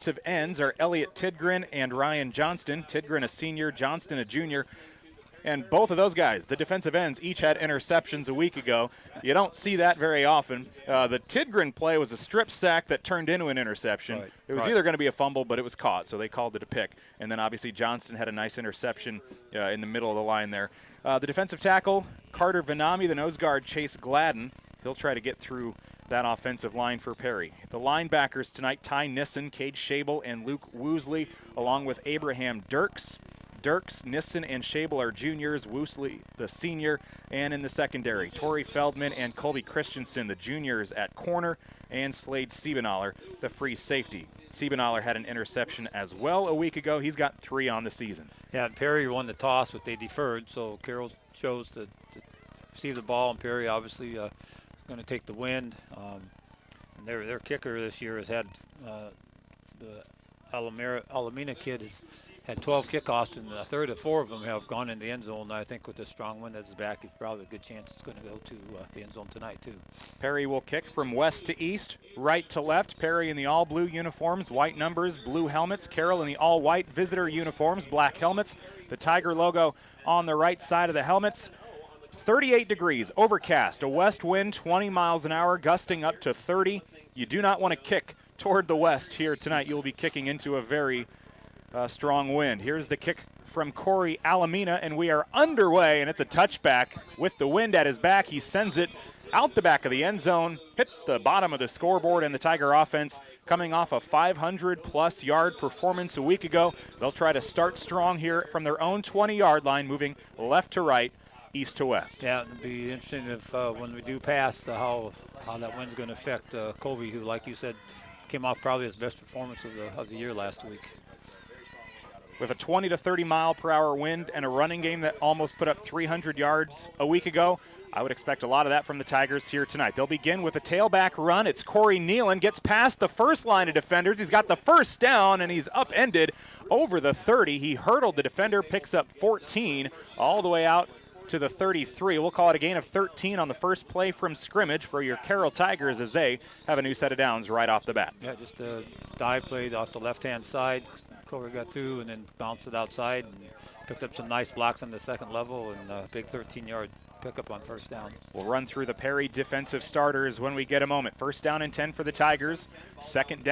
Defensive ends are Elliott Tidgren and Ryan Johnston. Tidgren a senior, Johnston a junior. And both of those guys, the defensive ends, each had interceptions a week ago. You don't see that very often. The Tidgren play was a strip sack that turned into an interception. Right, it was either going to be a fumble, but it was caught, so they called it a pick. And then obviously Johnston had a nice interception in the middle of the line there. The defensive tackle, Carter Vanami, the nose guard, Chase Gladden. He'll try to get through that offensive line for Perry. The linebackers tonight, Ty Nissen, Cade Schabel, and Luke Woosley, along with Abraham Dirks. Dirks, Nissen, and Schabel are juniors, Woosley the senior, and in the secondary, Torrey Feldman and Colby Christensen, the juniors at corner, and Slade Siebenaller, the free safety. Siebenaller had an interception as well a week ago. He's got 3 on the season. Yeah, and Perry won the toss, but they deferred, so Carroll chose to receive the ball, and Perry obviously going to take the wind. And their kicker this year has had the Alameda kid has had 12 kickoffs, and a third of 4 of them have gone in the end zone. I think with the strong wind at his back, he's probably a good chance it's going to go to the end zone tonight too. Perry will kick from west to east, right to left. Perry in the all-blue uniforms, white numbers, blue helmets. Carroll in the all-white visitor uniforms, black helmets. The Tiger logo on the right side of the helmets. 38 degrees, overcast, a west wind 20 miles an hour, gusting up to 30. You do not want to kick toward the west here tonight. You'll be kicking into a very strong wind. Here's the kick from Corey Alamina, and we are underway, and it's a touchback with the wind at his back. He sends it out the back of the end zone, hits the bottom of the scoreboard, and the Tiger offense coming off a 500-plus yard performance a week ago. They'll try to start strong here from their own 20-yard line, moving left to right, east to west. Yeah, it'll be interesting if when we do pass, how that wind's going to affect Colby, who, like you said, came off probably his best performance of the year last week. With a 20 to 30 mile per hour wind and a running game that almost put up 300 yards a week ago, I would expect a lot of that from the Tigers here tonight. They'll begin with a tailback run. It's Corey Nealon, gets past the first line of defenders. He's got the first down, and he's upended over the 30. He hurdled the defender, picks up 14 all the way out to the 33. We'll call it a gain of 13 on the first play from scrimmage for your Carroll Tigers as they have a new set of downs right off the bat. Yeah, just a dive play off the left-hand side. Corey got through and then bounced it outside and picked up some nice blocks on the second level and a big 13-yard pickup on first down. We'll run through the Perry defensive starters when we get a moment. First down and 10 for the Tigers. Second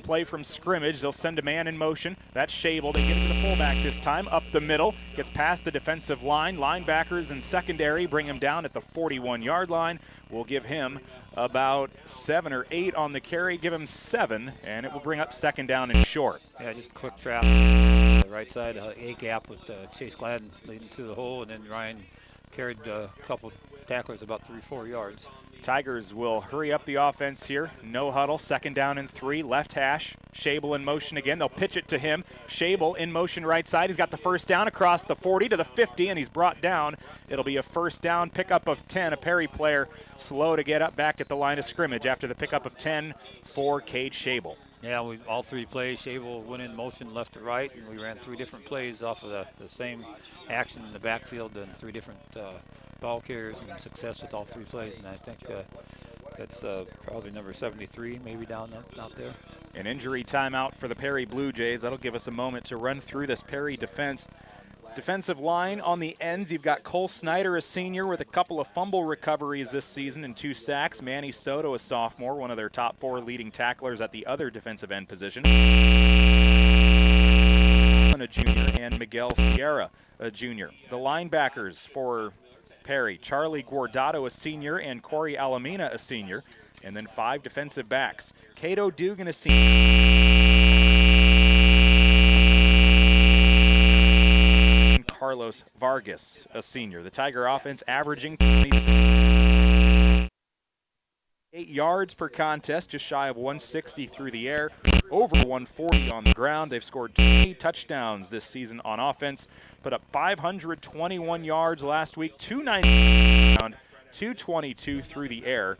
play from scrimmage. They'll send a man in motion. That's Schabel. They get it to the fullback this time, up the middle. Gets past the defensive line. Linebackers and secondary bring him down at the 41-yard line. We'll give him about 7 or 8 on the carry. Give him 7, and it will bring up second down and short. Yeah, just a quick trap. The right side, A gap with Chase Gladden leading through the hole, and then Ryan carried a couple tacklers about 3-4 yards. Tigers will hurry up the offense here. No huddle, second down and 3, left hash. Schabel in motion again. They'll pitch it to him. Schabel in motion right side. He's got the first down across the 40 to the 50, and he's brought down. It'll be a first down, pickup of 10. A Perry player slow to get up back at the line of scrimmage after the pickup of 10 for Cade Schabel. Yeah, all 3 plays, Schabel went in motion left to right, and we ran 3 different plays off of the same action in the backfield and 3 different ball carriers and success with all 3 plays, and I think that's probably number 73 maybe down out there. An injury timeout for the Perry Bluejays. That'll give us a moment to run through this Perry defense. Defensive line on the ends, you've got Cole Snyder, a senior, with a couple of fumble recoveries this season and 2 sacks. Manny Soto, a sophomore, one of their top 4 leading tacklers at the other defensive end position. A junior, and Miguel Sierra, a junior. The linebackers for Perry, Charlie Guardado, a senior, and Corey Alamina, a senior. And then 5 defensive backs. Cato Dugan, a senior. Carlos Vargas, a senior. The Tiger offense averaging 8 yards per contest, just shy of 160 through the air, over 140 on the ground. They've scored 20 touchdowns this season on offense, put up 521 yards last week, 290 ground, 222 through the air.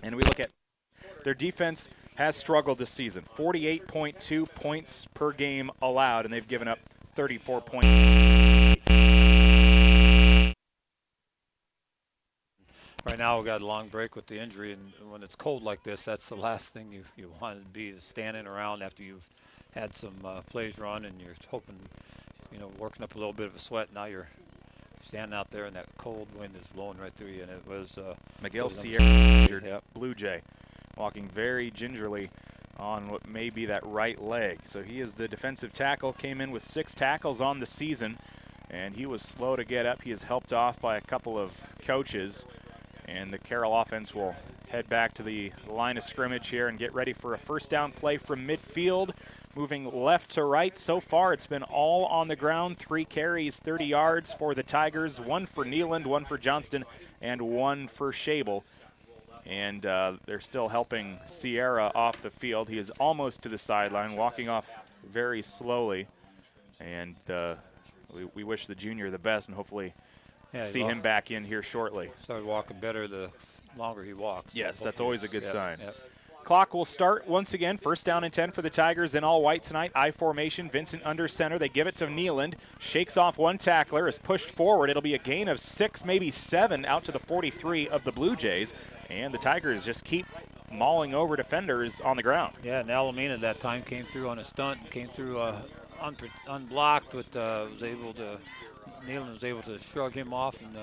And we look at their defense has struggled this season, 48.2 points per game allowed, and they've given up 34 points. Right now we got a long break with the injury, and when it's cold like this, that's the last thing you want to be, is standing around after you've had some plays run and you're hoping, working up a little bit of a sweat. Now you're standing out there and that cold wind is blowing right through you, and it was Miguel Sierra, injured. Yep. Blue Jay, walking very gingerly on what may be that right leg. So he is the defensive tackle, came in with 6 tackles on the season, and he was slow to get up. He is helped off by a couple of coaches, and the Carroll offense will head back to the line of scrimmage here and get ready for a first down play from midfield. Moving left to right. So far, it's been all on the ground. 3 carries, 30 yards for the Tigers. 1 for Nealand, 1 for Johnston, and 1 for Shable. And they're still helping Sierra off the field. He is almost to the sideline, walking off very slowly. And we wish the junior the best, and hopefully see him back in here shortly. Started walking better the longer he walks. Yes, that's always a good sign. Yep. Clock will start once again. First down and 10 for the Tigers in all white tonight. I formation. Vincent under center. They give it to Nealand. Shakes off one tackler. Is pushed forward. It'll be a gain of 6, maybe 7, out to the 43 of the Blue Jays. And the Tigers just keep mauling over defenders on the ground. Yeah, and Alameda that time came through on a stunt and came through unblocked, but Nealand was able to shrug him off and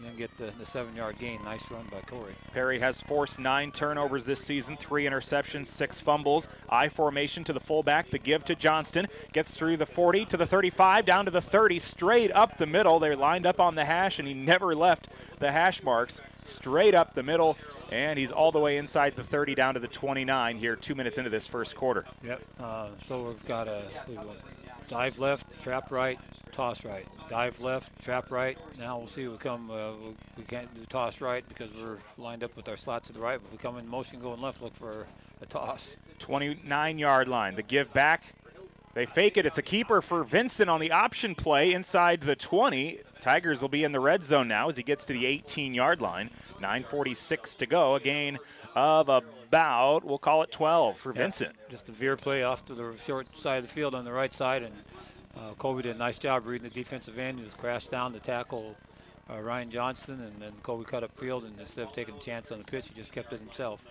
then get the 7-yard gain. Nice run by Corey. Perry has forced 9 turnovers this season, 3 interceptions, 6 fumbles. I formation to the fullback, the give to Johnston. Gets through the 40 to the 35, down to the 30, straight up the middle. They're lined up on the hash, and he never left the hash marks. Straight up the middle, and he's all the way inside the 30 down to the 29 here 2 minutes into this first quarter. Yep, so we've got a dive left, trap right, toss right. Dive left, trap right. Now we'll see we can't do toss right because we're lined up with our slot to the right. But if we come in motion going left, look for a toss. 29-yard line. The give back. They fake it. It's a keeper for Vincent on the option play inside the 20. Tigers will be in the red zone now as he gets to the 18-yard line. 9:46 to go. A gain of about, we'll call it 12 for Vincent. Just a veer play off to the short side of the field on the right side, and Kobe did a nice job reading the defensive end. He was crashed down to tackle Ryan Johnston, and then Kobe cut up field, and instead of taking a chance on the pitch, he just kept it himself.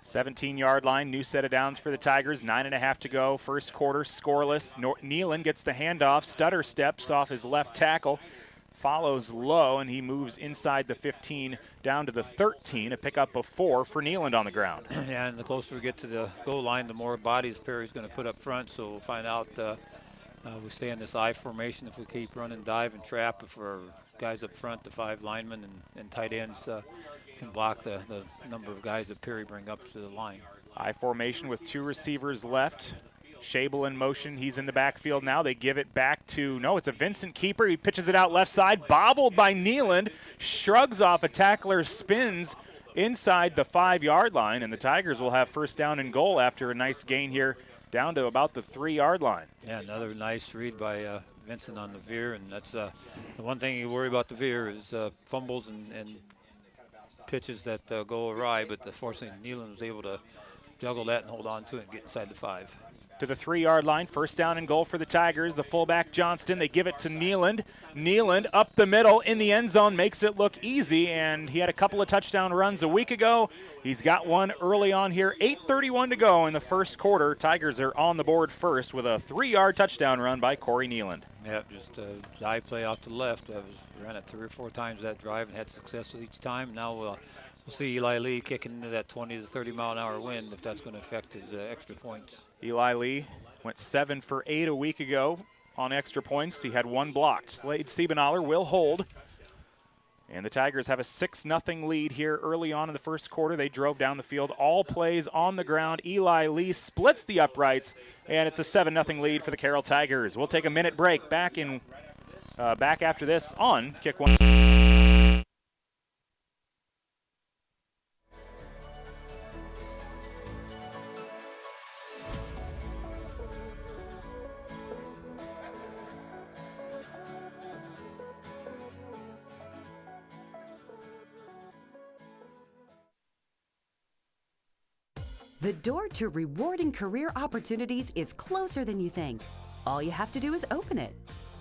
17-yard line, new set of downs for the Tigers. 9.5 to go. First quarter, scoreless. Nealand gets the handoff. Stutter steps off his left tackle. Follows low, and he moves inside the 15 down to the 13. A pickup of 4 for Nealand on the ground. Yeah, and the closer we get to the goal line, the more bodies Perry's going to put up front. So we'll find out we stay in this I formation if we keep running dive and trap. If our guys up front, the 5 linemen and tight ends can block the number of guys that Perry bring up to the line. I formation with 2 receivers left. Shable in motion. He's in the backfield now. They give it back to, no, it's a Vincent keeper. He pitches it out left side, bobbled by Nealand, shrugs off a tackler, spins inside the 5-yard line, and the Tigers will have first down and goal after a nice gain here down to about the 3-yard line. Yeah, another nice read by Vincent on the veer, and that's the one thing you worry about the veer is fumbles and pitches that go awry, but fortunately Nealand was able to juggle that and hold on to it and get inside the 5. To the 3-yard line, first down and goal for the Tigers. The fullback Johnston, they give it to Nealand. Nealand up the middle in the end zone, makes it look easy, and he had a couple of touchdown runs a week ago. He's got one early on here. 8:31 to go in the first quarter. Tigers are on the board first with a 3-yard touchdown run by Corey Nealand. Yep, just a dive play off to the left. Ran it 3 or 4 times that drive and had success with each time. Now we'll see Eli Lee kicking into that 20 to 30 mile an hour wind if that's going to affect his extra points. Eli Lee went 7 for 8 a week ago on extra points. He had 1 blocked. Slade Siebenaller will hold. And the Tigers have a 6-0 lead here early on in the first quarter. They drove down the field. All plays on the ground. Eli Lee splits the uprights, and it's a 7-0 lead for the Carroll Tigers. We'll take a minute break. Back after this on Kick 1. The door to rewarding career opportunities is closer than you think. All you have to do is open it.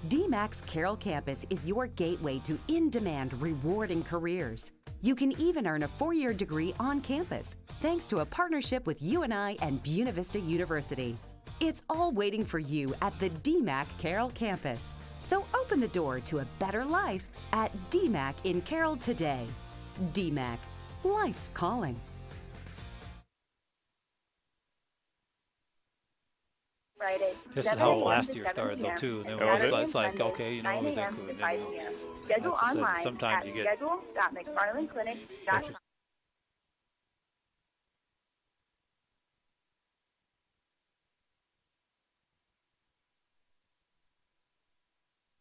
DMAC's Carroll campus is your gateway to in-demand, rewarding careers. You can even earn a 4-year degree on campus, thanks to a partnership with UNI and Buena Vista University. It's all waiting for you at the DMAC Carroll campus. So open the door to a better life at DMAC in Carroll today. DMAC, life's calling. This is how last year started, though, too. And then it's like, okay, you know, Schedule online sometimes at you get schedule.mcfarlandclinic.com.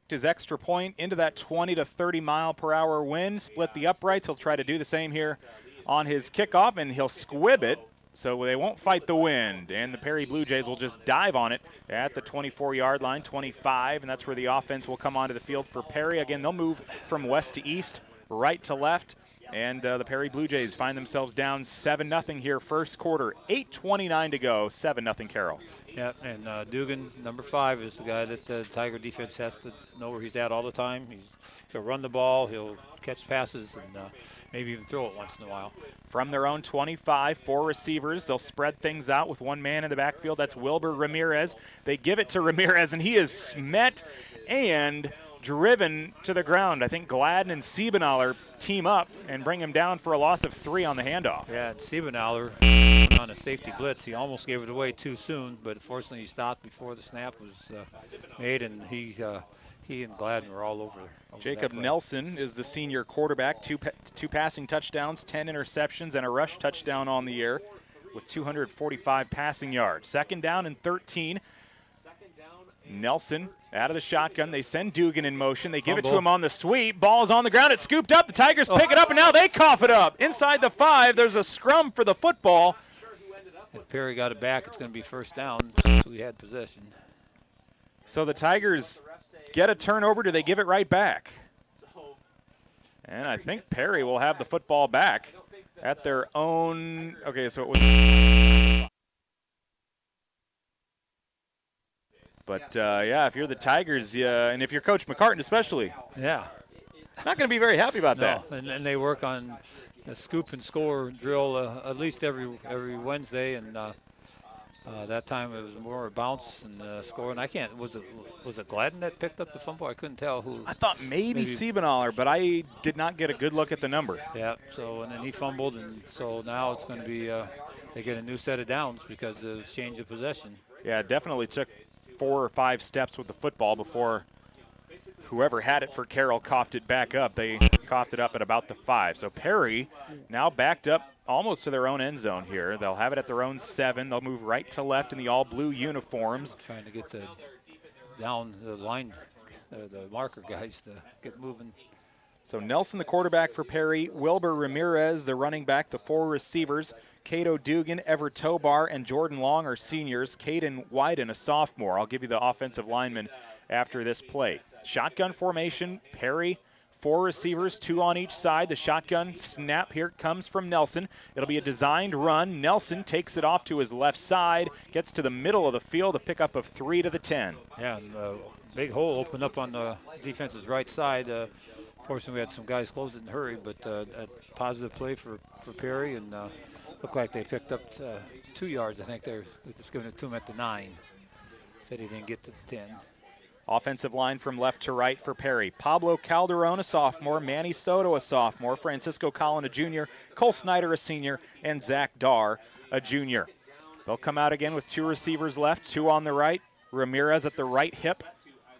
His extra point into that 20 to 30 mile per hour wind, split the uprights. He'll try to do the same here on his kickoff, and he'll squib it so they won't fight the wind. And the Perry Bluejays will just dive on it at the 24-yard line, 25, and that's where the offense will come onto the field for Perry. Again, they'll move from west to east, right to left, and the Perry Bluejays find themselves down 7-0 here first quarter, 8:29 to go, 7-0 Carroll. Yeah, and Dugan, number 5, is the guy that the Tiger defense has to know where he's at all the time. He'll run the ball, he'll catch passes, and maybe even throw it once in a while. From their own 25, 4 receivers. They'll spread things out with one man in the backfield. That's Wilbur Ramirez. They give it to Ramirez, and he is met and driven to the ground. I think Gladden and Siebenaler team up and bring him down for a loss of 3 on the handoff. Yeah, and Siebenaler on a safety blitz. He almost gave it away too soon, but fortunately he stopped before the snap was made, and he and Gladden were all over Jacob Nelson is the senior quarterback, two passing touchdowns, 10 interceptions, and a rush touchdown on the year with 245 passing yards. Second down and 13. Nelson out of the shotgun. They send Dugan in motion. They give it to him on the sweep. Ball's on the ground. It's scooped up. The Tigers pick it up, and now they cough it up. Inside the 5, there's a scrum for the football. If Perry got it back, it's going to be first down. So we had possession. So the Tigers get a turnover. Do they give it right back? And I think Perry will have the football back at their own. Okay, so it was. But, yeah, if you're the Tigers, and if you're Coach McCartan especially, yeah, not going to be very happy about that. And they work on the scoop and score drill at least every Wednesday, and that time it was more a bounce and score. And I can't. Was it Gladden that picked up the fumble? I couldn't tell who. I thought maybe Siebenaler, but I did not get a good look at the number. Yeah. So and then he fumbled, and so now it's going to be they get a new set of downs because of the change of possession. Yeah, it definitely took 4 or 5 steps with the football before whoever had it for Carroll coughed it back up. They coughed it up at about the 5. So Perry now backed up almost to their own end zone here. They'll have it at their own 7. They'll move right to left in the all-blue uniforms. Trying to get down the line, the marker guys to get moving. So Nelson, the quarterback for Perry, Wilbur Ramirez, the running back, the 4 receivers, Cato Dugan, Ever Tobar, and Jordan Long are seniors, Caden Wyden, a sophomore. I'll give you the offensive lineman after this play. Shotgun formation, Perry, 4 receivers, 2 on each side. The shotgun snap here comes from Nelson. It'll be a designed run. Nelson takes it off to his left side, gets to the middle of the field, a pickup of 3 to the 10. Yeah, and big hole opened up on the defense's right side. Fortunately, we had some guys close it in a hurry, but a positive play for Perry, and looked like they picked up 2 yards. I think they're just giving it to him at the 9. Said he didn't get to the 10. Offensive line from left to right for Perry. Pablo Calderon, a sophomore. Manny Soto, a sophomore. Francisco Collin, a junior. Cole Snyder, a senior. And Zach Dar, a junior. They'll come out again with 2 receivers left, 2 on the right. Ramirez at the right hip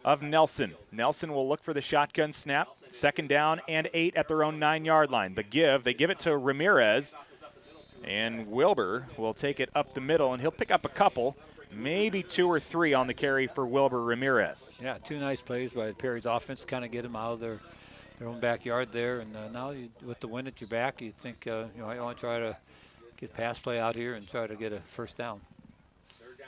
of Nelson. Nelson will look for the shotgun snap. Second down and 8 at their own 9-yard line. The give, they give it to Ramirez. And Wilbur will take it up the middle, and he'll pick up a couple, maybe 2 or 3 on the carry for Wilbur Ramirez. Yeah, 2 nice plays by Perry's offense, kind of get them out of their own backyard there. And now with the wind at your back, you think, you want to try to get pass play out here and try to get a first down.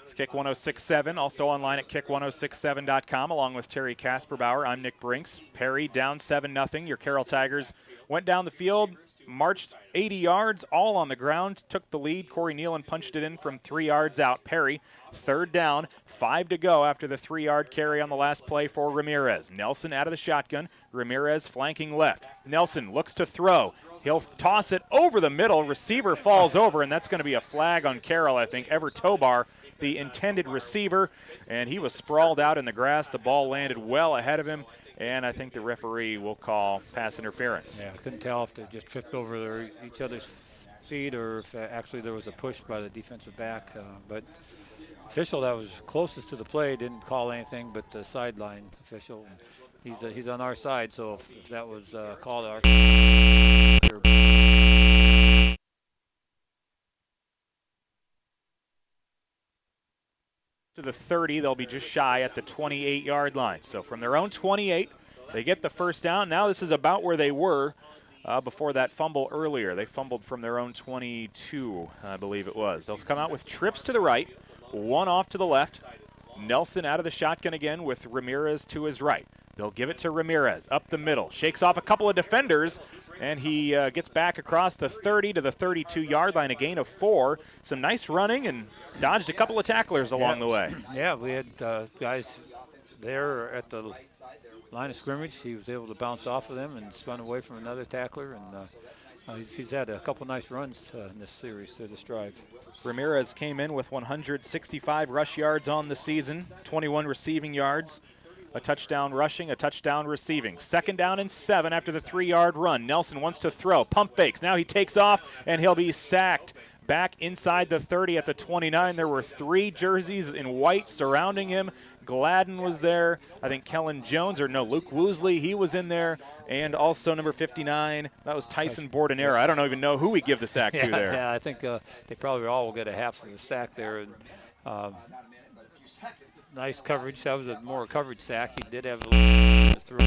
It's Kick 1067, also online at kick1067.com, along with Terry Kasperbauer. I'm Nick Brinks. Perry down 7-0. Your Carroll Tigers went down the field, marched 80 yards, all on the ground, took the lead. Corey Nealon punched it in from 3 yards out. Perry, third down, 5 to go after the 3-yard carry on the last play for Ramirez. Nelson out of the shotgun. Ramirez flanking left. Nelson looks to throw. He'll toss it over the middle. Receiver falls over, and that's going to be a flag on Carroll, I think. Ever Tobar, the intended receiver, and he was sprawled out in the grass. The ball landed well ahead of him, and I think the referee will call pass interference. Yeah, I couldn't tell if they just tripped over each other's feet or if actually there was a push by the defensive back. But official that was closest to the play didn't call anything but the sideline official. He's on our side, so if that was called our to the 30, they'll be just shy at the 28-yard line. So from their own 28, they get the first down. Now this is about where they were before that fumble earlier. They fumbled from their own 22, I believe it was. They'll come out with trips to the right, one off to the left. Nelson out of the shotgun again with Ramirez to his right. They'll give it to Ramirez up the middle. Shakes off a couple of defenders, and he gets back across the 30 to the 32-yard line, a gain of 4. Some nice running and dodged a couple of tacklers along the way. Yeah, we had guys there at the line of scrimmage. He was able to bounce off of them and spun away from another tackler, and he's had a couple nice runs in this series through this drive. Ramirez came in with 165 rush yards on the season, 21 receiving yards, a touchdown rushing, a touchdown receiving. 2nd down and 7 after the 3-yard run. Nelson wants to throw, pump fakes. Now he takes off, and he'll be sacked. Back inside the 30 at the 29. There were 3 jerseys in white surrounding him. Gladden was there. I think Luke Woosley, he was in there. And also number 59, that was Tyson Bordenera. I don't even know who we give the sack to there. Yeah, I think they probably all will get a half of the sack there. And nice coverage. That was a more coverage sack. He did have a throw.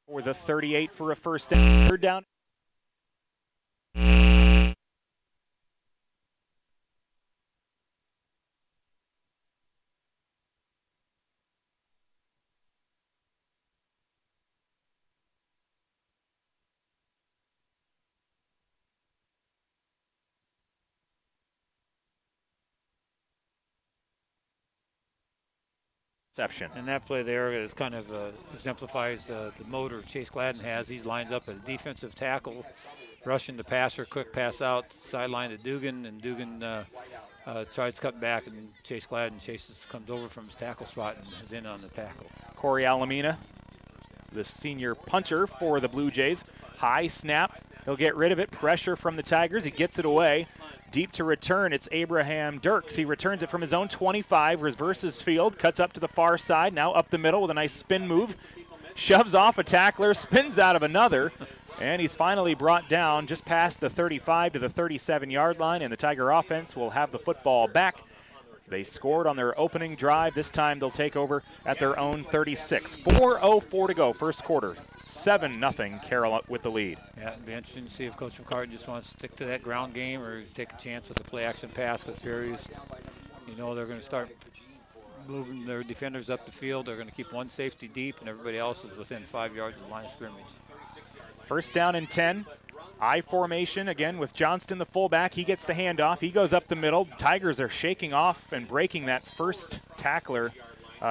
For the 38 for a first down. 3rd down. And that play there is kind of exemplifies the motor Chase Gladden has. He lines up a defensive tackle, rushing the passer, quick pass out, sideline to Dugan, and Dugan tries to cut back, and Chase Gladden comes over from his tackle spot and is in on the tackle. Corey Alamina, the senior punter for the Blue Jays. High snap. He'll get rid of it. Pressure from the Tigers. He gets it away. Deep to return, it's Abraham Dirks. He returns it from his own 25, reverses field, cuts up to the far side, now up the middle with a nice spin move. Shoves off a tackler, spins out of another, and he's finally brought down just past the 35 to the 37-yard line, and the Tiger offense will have the football back. They scored on their opening drive. This time they'll take over at their own 36. 4:04 to go, first quarter. 7-0 Carroll with the lead. Yeah, it'd be interesting to see if Coach McCartan just wants to stick to that ground game or take a chance with the play-action pass with Perry's. They're going to start moving their defenders up the field. They're going to keep one safety deep, and everybody else is within 5 yards of the line of scrimmage. 1st down and 10. I formation again with Johnston, the fullback. He gets the handoff. He goes up the middle. Tigers are shaking off and breaking that first tackler.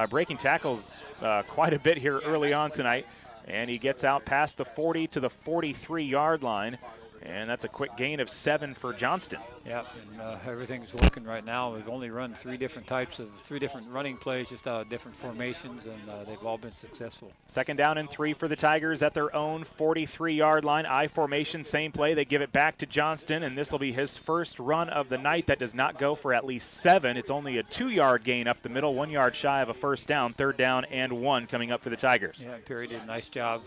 Breaking tackles quite a bit here early on tonight. And he gets out past the 40 to the 43-yard line. And that's a quick gain of 7 for Johnston. Yeah, and everything's working right now. We've only run 3 different running plays, just out of different formations, and they've all been successful. 2nd down and 3 for the Tigers at their own 43-yard line. I formation, same play. They give it back to Johnston, and this will be his first run of the night that does not go for at least 7. It's only a 2-yard gain up the middle, 1 yard shy of a first down. 3rd down and 1 coming up for the Tigers. Yeah, Perry did a nice job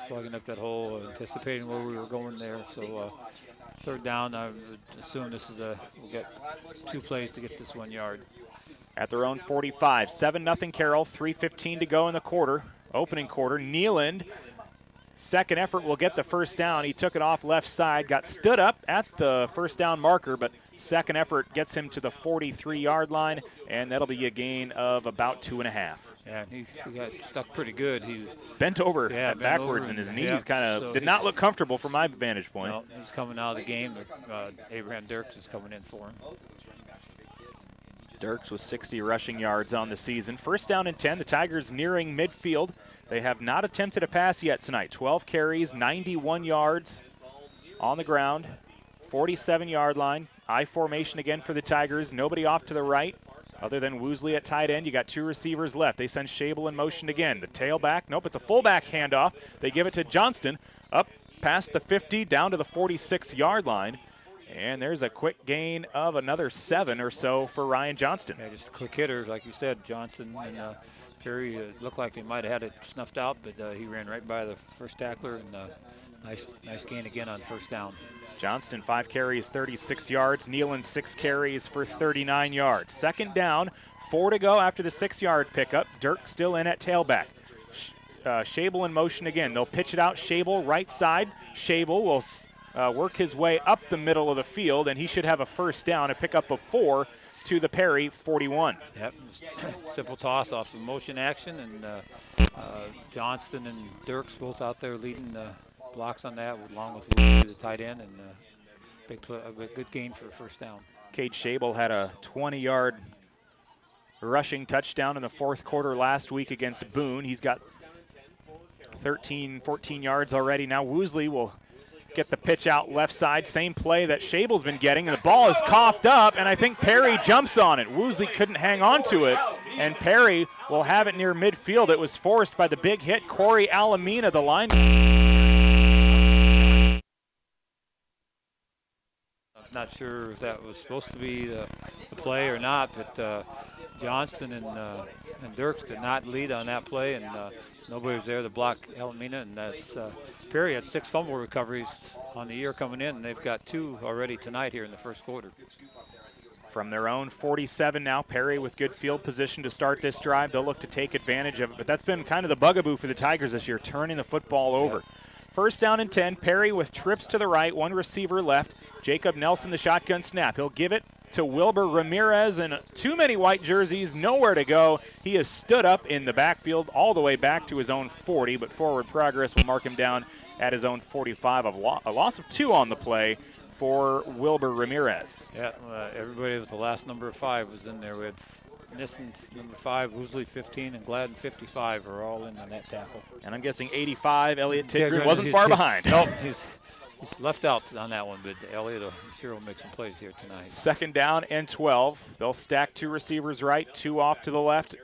plugging up that hole, anticipating where we were going there. So 3rd down, I would assume we'll get 2 plays to get this 1 yard. At their own 45, 7-0 Carroll, 3:15 to go in the quarter, opening quarter. Nealand, second effort will get the first down. He took it off left side, got stood up at the first down marker, but second effort gets him to the 43-yard line, and that'll be a gain of about 2.5. Yeah, he got stuck pretty good. He bent over over backwards, and his knees kind of did not look comfortable from my vantage point. No, he's coming out of the game. Abraham Dirks is coming in for him. Dirks with 60 rushing yards on the season. First down and 10. The Tigers nearing midfield. They have not attempted a pass yet tonight. 12 carries, 91 yards on the ground, 47-yard line. I formation again for the Tigers. Nobody off to the right other than Woosley at tight end. You got two receivers left. They send Shable in motion again. The tailback, nope, it's a fullback handoff. They give it to Johnston up past the 50, down to the 46-yard line. And there's a quick gain of another 7 or so for Ryan Johnston. Yeah, just a quick hitter, like you said. Johnston and Perry looked like they might have had it snuffed out, but he ran right by the first tackler, and nice gain again on first down. Johnston, 5 carries, 36 yards. Nealon, 6 carries for 39 yards. Second down, 4 to go after the 6-yard pickup. Dirk still in at tailback. Shable in motion again. They'll pitch it out. Shable, right side. Shable will work his way up the middle of the field, and he should have a first down, a pickup of 4 to the Perry 41. Yep, simple toss off the motion action, and Johnston and Dirks both out there leading blocks on that, along with the tight end, and a good gain for a first down. Cade Shable had a 20-yard rushing touchdown in the fourth quarter last week against Boone. He's got 13, 14 yards already. Now Woosley will get the pitch out left side, same play that Shable's been getting, and the ball is coughed up, and I think Perry jumps on it. Woosley couldn't hang on to it, and Perry will have it near midfield. It was forced by the big hit, Corey Alamina, the lineman. I'm not sure if that was supposed to be the play or not, but Johnston and Dirks did not lead on that play, and nobody was there to block Alamina, and that's Perry had 6 fumble recoveries on the year coming in, and they've got 2 already tonight here in the first quarter. From their own 47 now, Perry with good field position to start this drive. They'll look to take advantage of it, but that's been kind of the bugaboo for the Tigers this year, turning the football over. Yep. First down and 10, Perry with trips to the right, 1 receiver left. Jacob Nelson, the shotgun snap. He'll give it to Wilbur Ramirez, and too many white jerseys, nowhere to go. He has stood up in the backfield all the way back to his own 40, but forward progress will mark him down at his own 45. A loss of 2 on the play for Wilbur Ramirez. Yeah, everybody with the last number of 5 was in there. We had Nissen, number 5, Woosley 15, and Gladden 55 are all in on that tackle. And I'm guessing 85, Elliott Tidgren wasn't far behind. Nope, he's left out on that one, but Elliott sure will make some plays here tonight. Second down and 12. They'll stack 2 receivers right, 2 off to the left,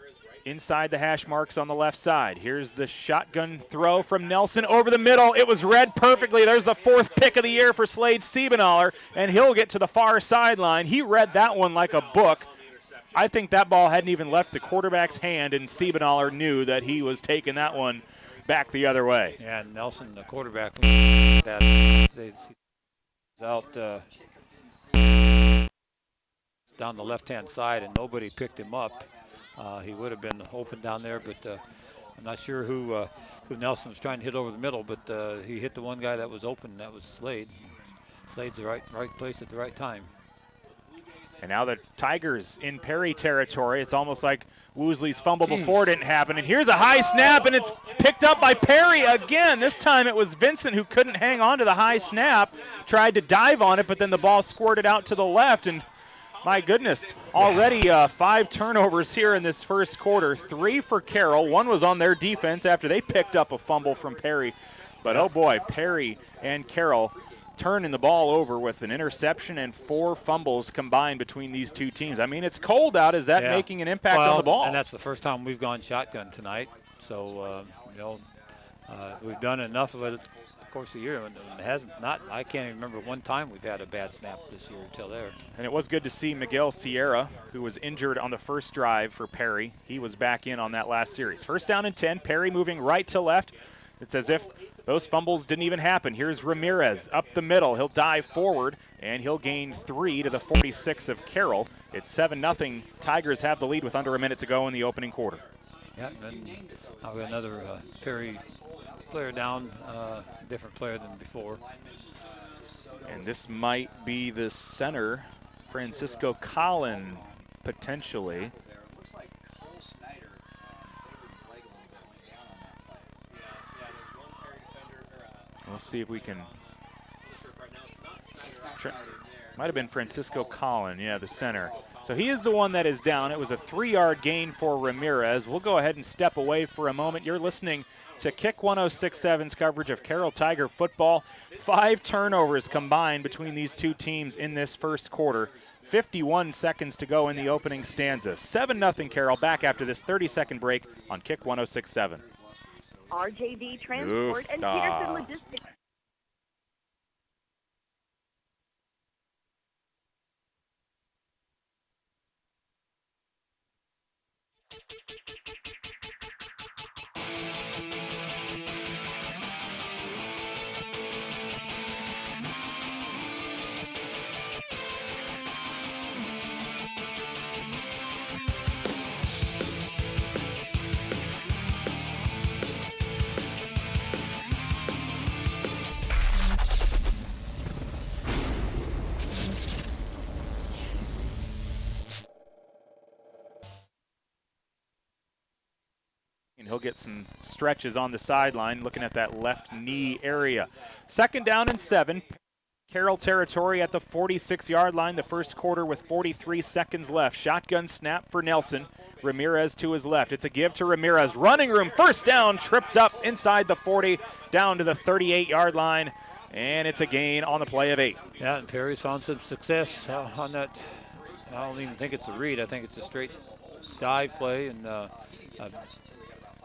inside the hash marks on the left side. Here's the shotgun throw from Nelson over the middle. It was read perfectly. There's the 4th pick of the year for Slade Siebenaler, and he'll get to the far sideline. He read that one like a book. I think that ball hadn't even left the quarterback's hand, and Siebenaler knew that he was taking that one back the other way. Yeah, Nelson, the quarterback, that he's out down the left-hand side, and nobody picked him up. He would have been open down there, but I'm not sure who Nelson was trying to hit over the middle, but he hit the one guy that was open, and that was Slade. Slade's the right place at the right time. And now the Tigers in Perry territory. It's almost like Woosley's fumble before didn't happen. And here's a high snap, and it's picked up by Perry again. This time it was Vincent who couldn't hang on to the high snap, tried to dive on it, but then the ball squirted out to the left. And my goodness, already 5 turnovers here in this first quarter. 3 for Carroll. 1 was on their defense after they picked up a fumble from Perry. But oh boy, Perry and Carroll turning the ball over with an interception and 4 fumbles combined between these 2 teams. I mean, it's cold out. Is that making an impact on the ball? And that's the first time we've gone shotgun tonight. So, we've done enough of it, of course, the year. And it hasn't I can't even remember one time we've had a bad snap this year until there. And it was good to see Miguel Sierra, who was injured on the first drive for Perry. He was back in on that last series. First down and 10, Perry moving right to left. It's as if those fumbles didn't even happen. Here's Ramirez up the middle. He'll dive forward, and he'll gain 3 to the 46 of Carroll. It's 7-0. Tigers have the lead with under a minute to go in the opening quarter. Yeah, and then I've got another Perry player down, different player than before. And this might be the center, Francisco Collin, potentially. We'll see if we can Might have been Francisco Collin, yeah, the center. So he is the one that is down. It was a 3-yard gain for Ramirez. We'll go ahead and step away for a moment. You're listening to Kick 106.7's coverage of Carroll Tiger football. 5 turnovers combined between these two teams in this first quarter. 51 seconds to go in the opening stanza. 7-0 Carroll, back after this 30-second break on Kick 106.7. RJV Transport and Peterson Logistics. And he'll get some stretches on the sideline, looking at that left knee area. 2nd down and 7. Carroll territory at the 46-yard line, the first quarter with 43 seconds left. Shotgun snap for Nelson. Ramirez to his left. It's a give to Ramirez. Running room, first down, tripped up inside the 40, down to the 38-yard line, and it's a gain on the play of 8. Yeah, and Perry's found some success on that. I don't even think it's a read. I think it's a straight dive play, and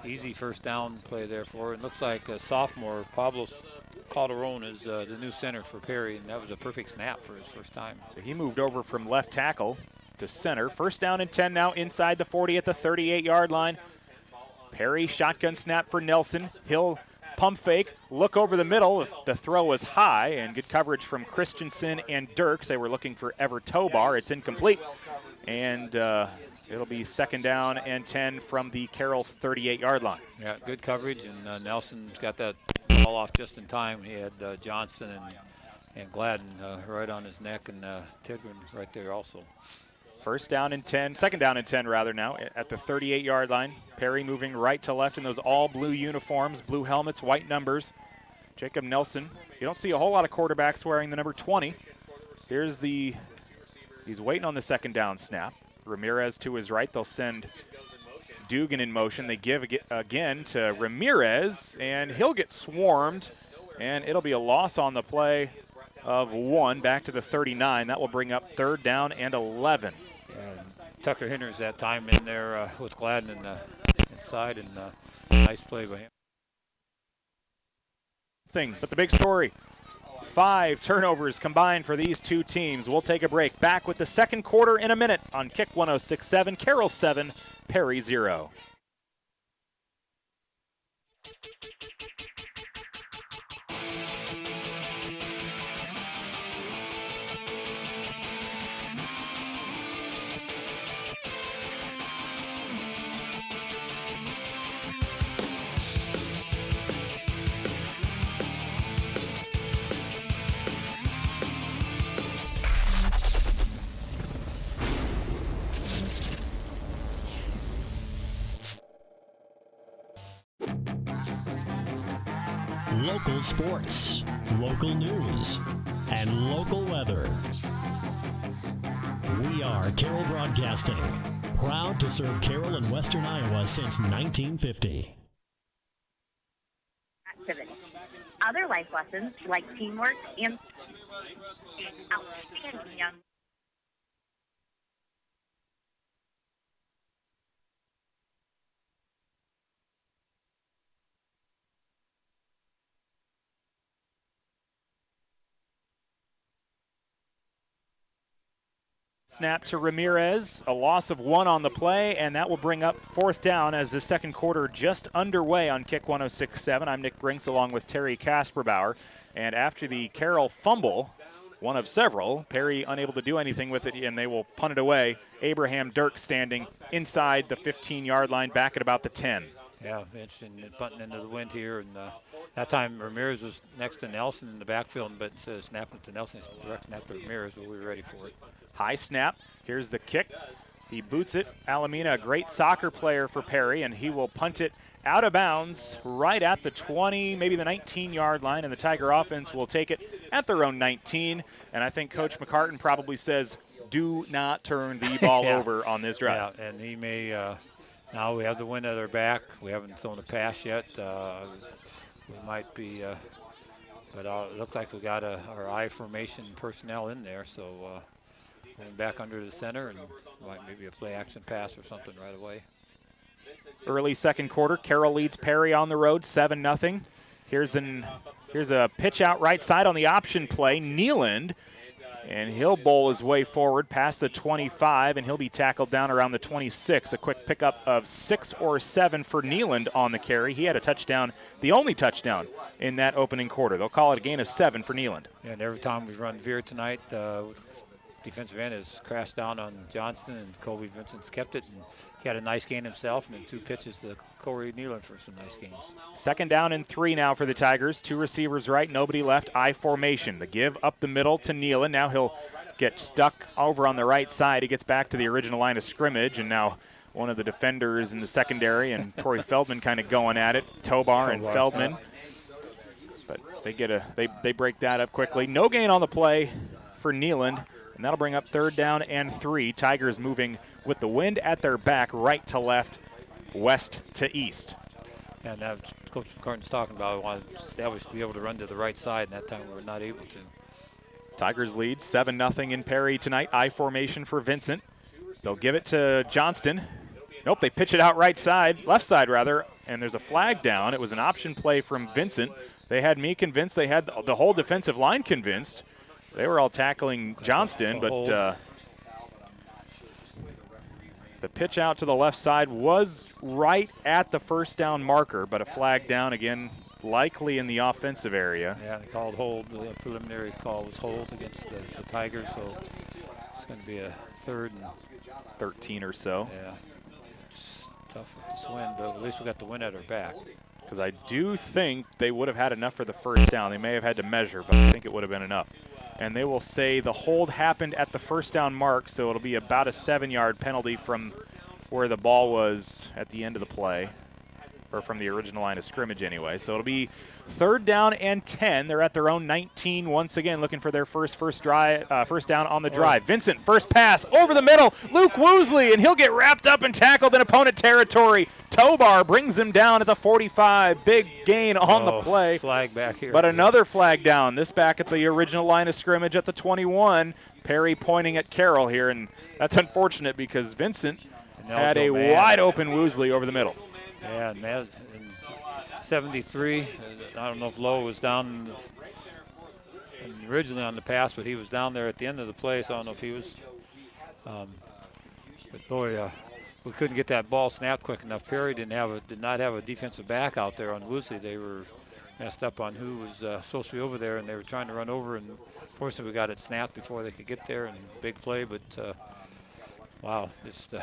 easy first down play there for it. It looks like a sophomore, Pablo Calderon, is the new center for Perry, and that was a perfect snap for his first time. So he moved over from left tackle to center. 1st down and 10 now inside the 40 at the 38-yard line. Perry, shotgun snap for Nelson. He'll pump fake, look over the middle. The throw was high, and good coverage from Christensen and Dirks. They were looking for Ever Tobar. It's incomplete, and it'll be 2nd down and 10 from the Carroll 38-yard line. Yeah, good coverage, and Nelson's got that ball off just in time. He had Johnson and Gladden right on his neck, and Tigran right there also. 2nd down and 10 rather now at the 38-yard line. Perry moving right to left in those all blue uniforms, blue helmets, white numbers. Jacob Nelson. You don't see a whole lot of quarterbacks wearing the number 20. He's waiting on the 2nd down snap. Ramirez to his right. They'll send Dugan in motion. They give again to Ramirez, and he'll get swarmed, and it'll be a loss on the play of 1 back to the 39. That will bring up 3rd down and 11. Tucker Hinders that time in there with Gladden in the inside, and nice play by him. But the big story, 5 turnovers combined for these two teams. We'll take a break. Back with the second quarter in a minute on Kick 106.7. Carroll 7, Perry 0. Local sports, local news, and local weather. We are Carroll Broadcasting, proud to serve Carroll and Western Iowa since 1950. Activity. Other life lessons like teamwork and outstanding young. Snap to Ramirez, a loss of 1 on the play, and that will bring up 4th down as the second quarter just underway on Kick 106.7. I'm Nick Brinks along with Terry Kasperbauer. And after the Carroll fumble, one of several, Perry unable to do anything with it, and they will punt it away. Abraham Dirk standing inside the 15-yard line, back at about the 10. Yeah, interesting punting into the wind here, and that time Ramirez was next to Nelson in the backfield, but instead of snapping to Nelson, direct snap to Ramirez, but we were ready for it. High snap. Here's the kick. He boots it. Alameda, a great soccer player for Perry, and he will punt it out of bounds right at the 20, maybe the 19-yard line, and the Tiger offense will take it at their own 19. And I think Coach McCartan probably says, do not turn the ball over on this drive. Yeah, and he may, now we have the wind at our back. We haven't thrown a pass yet. We might be, but it looks like we got our I formation personnel in there, so going back under the center and might maybe a play action pass or something right away. Early second quarter, Carroll leads Perry on the road 7-0. Here's a pitch out right side on the option play. Nealand, and he'll bowl his way forward past the 25, and he'll be tackled down around the 26. A quick pickup of 6 or 7 for Nealand on the carry. He had a touchdown, the only touchdown in that opening quarter. They'll call it a gain of 7 for Nealand. Yeah, and every time we run veer tonight, defensive end has crashed down on Johnston, and Colby Vincent's kept it, and he had a nice gain himself, and then 2 pitches to Corey Nealand for some nice gains. 2nd down and 3 now for the Tigers. 2 receivers right, nobody left. I formation. The give up the middle to Nealand. Now he'll get stuck over on the right side. He gets back to the original line of scrimmage, and now one of the defenders in the secondary and Torrey Feldman kind of going at it. Tobar and Feldman. But they break that up quickly. No gain on the play for Nealand. And that'll bring up 3rd down and 3. Tigers moving with the wind at their back, right to left, west to east. And as Coach McCartan's talking about, we wanted to establish to be able to run to the right side, and that time we were not able to. Tigers lead 7-0 in Perry tonight. I formation for Vincent. They'll give it to Johnston. Nope, they pitch it out right side, left side rather, and there's a flag down. It was an option play from Vincent. They had me convinced. They had the whole defensive line convinced. They were all tackling Johnston, but the pitch out to the left side was right at the 1st down marker, but a flag down again, likely in the offensive area. Yeah, they called hold. The preliminary call was hold against the Tigers, so it's going to be a 3rd and 13 or so. Yeah, it's tough with this wind, but at least we got the wind at our back. Because I do think they would have had enough for the 1st down. They may have had to measure, but I think it would have been enough. And they will say the hold happened at the 1st down mark, so it'll be about a 7-yard penalty from where the ball was at the end of the play, or from the original line of scrimmage anyway. So it'll be 3rd down and 10. They're at their own 19 once again, looking for their first down on the drive. Vincent, first pass over the middle. Luke Woosley, and he'll get wrapped up and tackled in opponent territory. Tobar brings him down at the 45. Big gain on the play. Flag back here. But another flag down, this back at the original line of scrimmage at the 21. Perry pointing at Carroll here, and that's unfortunate because Vincent had a wide open Woosley over the middle. Yeah, and in 73, I don't know if Lowe was down originally on the pass, but he was down there at the end of the play, so I don't know if he was. But boy, we couldn't get that ball snapped quick enough. Perry did not have a defensive back out there on Woosley. They were messed up on who was supposed to be over there, and they were trying to run over, and fortunately we got it snapped before they could get there, and big play, but wow, just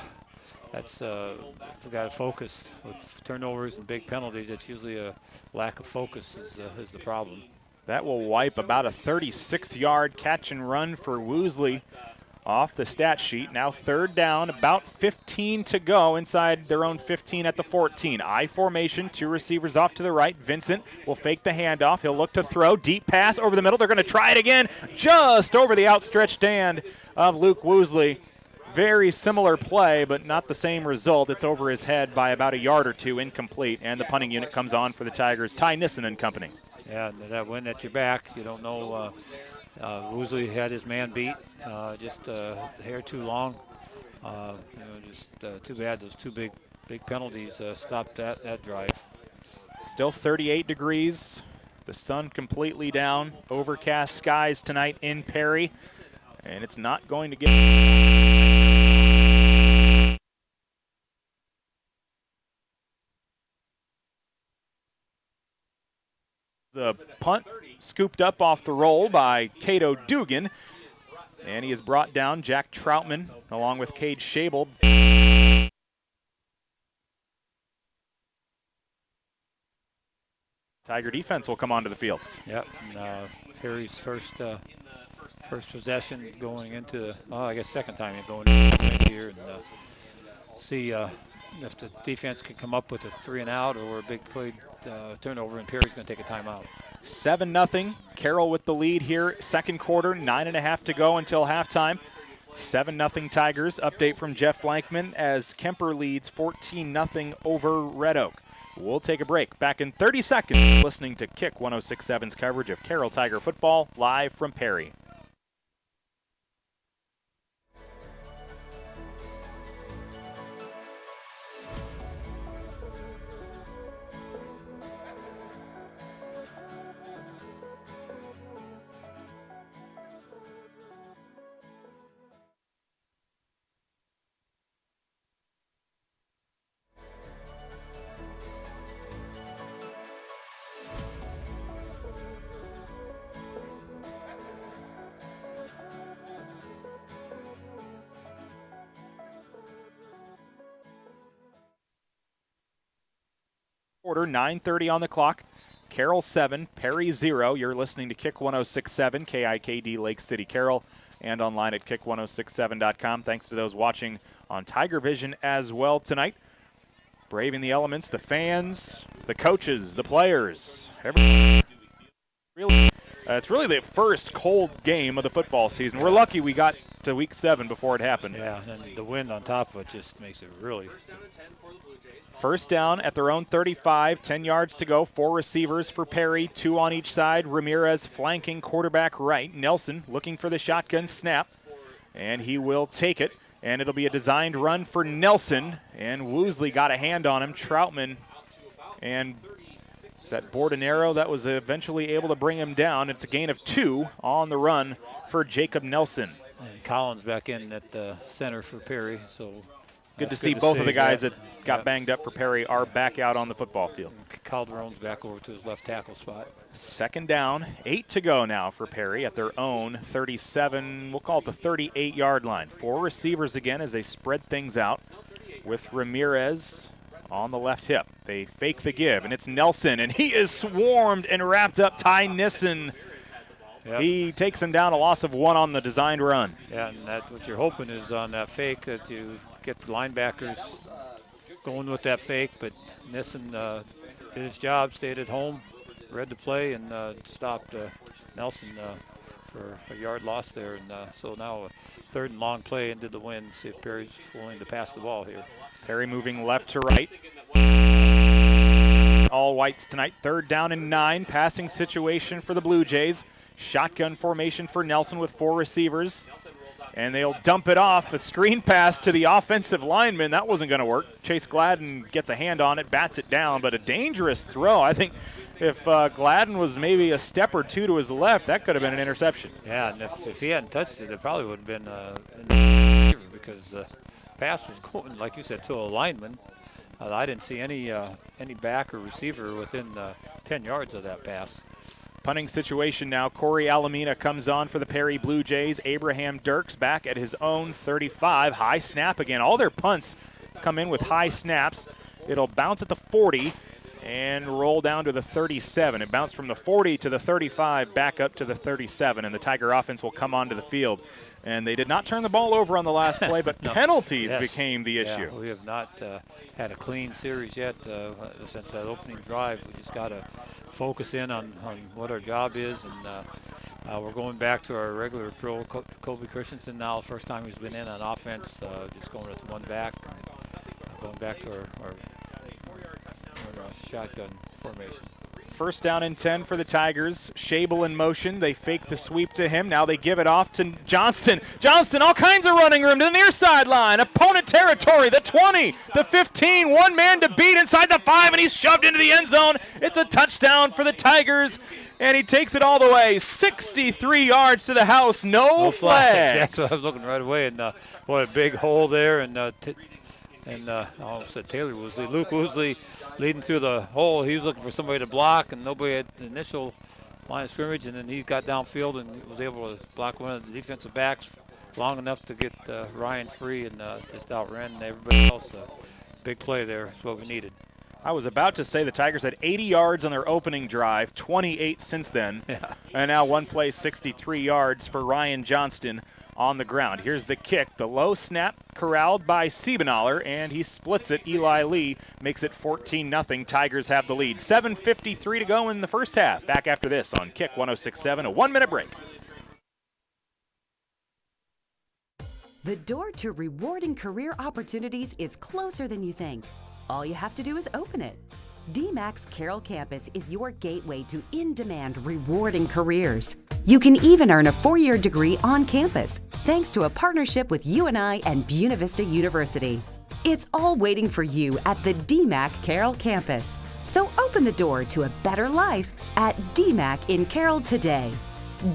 that's we got to focus with turnovers and big penalties. That's usually a lack of focus is the problem. That will wipe about a 36-yard catch and run for Woosley off the stat sheet. Now 3rd down, about 15 to go inside their own 15 at the 14. I formation, 2 receivers off to the right. Vincent will fake the handoff. He'll look to throw. Deep pass over the middle. They're going to try it again, just over the outstretched hand of Luke Woosley. Very similar play, but not the same result. It's over his head by about a yard or 2, incomplete, and the punting unit comes on for the Tigers. Ty Nissen and company. Yeah, that wind at your back, you don't know. Woosley had his man beat, just the hair too long. Just too bad those 2 big penalties stopped that drive. Still 38 degrees. The sun completely down. Overcast skies tonight in Perry, and it's not going to get... The punt scooped up off the roll by Cato Dugan, and he is brought down. Jack Troutman along with Cade Schabel. Tiger defense will come onto the field. Yep, Perry's first first possession going into, I guess second time going into here, and see if the defense can come up with a 3 and out or a big play turnover, and Perry's going to take a timeout. 7-0. Carroll with the lead here. Second quarter, 9.5 to go until halftime. 7-0 Tigers. Update from Jeff Blankman as Kemper leads 14-0 over Red Oak. We'll take a break. Back in 30 seconds, listening to Kick 106.7's coverage of Carroll Tiger football live from Perry. Quarter, 9:30 on the clock. Carroll 7, Perry 0. You're listening to Kick 106.7, KIKD Lake City, Carroll, and online at kick1067.com. Thanks to those watching on Tiger Vision as well tonight. Braving the elements, the fans, the coaches, the players. It's really the first cold game of the football season. We're lucky we got to week 7 before it happened. Yeah, and the wind on top of it just makes it really. First down at their own 35, 10 yards to go. 4 receivers for Perry, 2 on each side. Ramirez flanking quarterback right. Nelson looking for the shotgun snap, and he will take it. And it'll be a designed run for Nelson, and Woosley got a hand on him. Troutman and that Bordenero that was eventually able to bring him down. It's a gain of 2 on the run for Jacob Nelson. And Collins back in at the center for Perry, so good to see both of the guys that got banged up for Perry are back out on the football field. Calderon's back over to his left tackle spot. Second down, 8 to go now for Perry at their own 37, we'll call it the 38-yard line. 4 receivers again as they spread things out with Ramirez on the left hip. They fake the give, and it's Nelson, and he is swarmed and wrapped up. Ty Nissen. Yep. He takes him down, a loss of 1 on the designed run. Yeah, and that's what you're hoping is on that fake that you get the linebackers going with that fake, but Nissen did his job, stayed at home, read the play, and stopped Nelson for a yard loss there. And so now a 3rd and long play into the wind. See if Perry's willing to pass the ball here. Perry moving left to right. All whites tonight. 3rd down and 9. Passing situation for the Blue Jays. Shotgun formation for Nelson with 4 receivers. And they'll dump it off. A screen pass to the offensive lineman. That wasn't going to work. Chase Gladden gets a hand on it, bats it down, but a dangerous throw. I think if Gladden was maybe a step or 2 to his left, that could have been an interception. Yeah, and if he hadn't touched it, it probably would have been because the pass was going, like you said, to a lineman. I didn't see any back or receiver within 10 yards of that pass. Punting situation now. Corey Alamina comes on for the Perry Blue Jays. Abraham Dirks back at his own 35. High snap again. All their punts come in with high snaps. It'll bounce at the 40 and roll down to the 37. It bounced from the 40 to the 35, back up to the 37, and the Tiger offense will come onto the field. And they did not turn the ball over on the last play, but no. Penalties became the issue. Yeah, we have not had a clean series yet since that opening drive. We just got to focus in on what our job is, and we're going back to our regular pro, Kobe Christensen now. First time he's been in on offense, just going with 1 back, going back to our shotgun formation. First down and 10 for the Tigers. Shable in motion. They fake the sweep to him. Now they give it off to Johnston. Johnston, all kinds of running room to the near sideline. Opponent territory, the 20, the 15. 1 man to beat inside the 5, and he's shoved into the end zone. It's a touchdown for the Tigers, and he takes it all the way. 63 yards to the house. No flags. That's what I was looking right away, and what a big hole there. And I almost said Taylor Woosley. Luke Woosley leading through the hole. He was looking for somebody to block, and nobody had the initial line of scrimmage, and then he got downfield and was able to block one of the defensive backs long enough to get Ryan free and just outran everybody else. Big play there is what we needed. I was about to say the Tigers had 80 yards on their opening drive, 28 since then. Yeah. And now one play, 63 yards for Ryan Johnston on the ground. Here's the kick, the low snap corralled by Siebenaller, and he splits it. Eli Lee makes it 14-0. Tigers have the lead. 7:53 to go in the first half. Back after this on Kick 106.7, a 1-minute break. The door to rewarding career opportunities is closer than you think. All you have to do is open it. DMAC's Carroll campus is your gateway to in-demand, rewarding careers. You can even earn a 4-year degree on campus, thanks to a partnership with UNI and Buena Vista University. It's all waiting for you at the DMAC Carroll campus. So open the door to a better life at DMAC in Carroll today.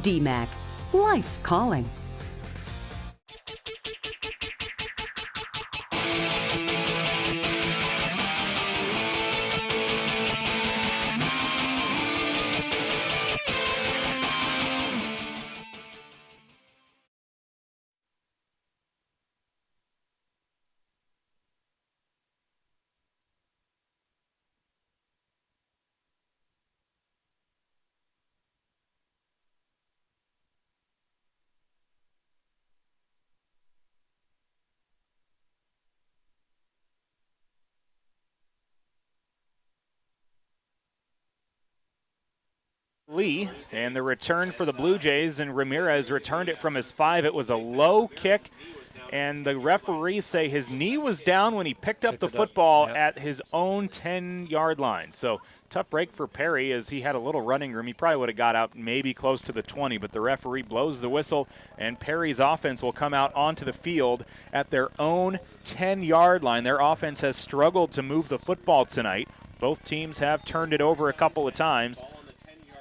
DMAC, life's calling. Lee, and the return for the Blue Jays, and Ramirez returned it from his 5. It was a low kick, and the referees say his knee was down when he picked up the football at his own 10-yard line. So tough break for Perry, as he had a little running room. He probably would have got out maybe close to the 20, but the referee blows the whistle, and Perry's offense will come out onto the field at their own 10-yard line. Their offense has struggled to move the football tonight. Both teams have turned it over a couple of times.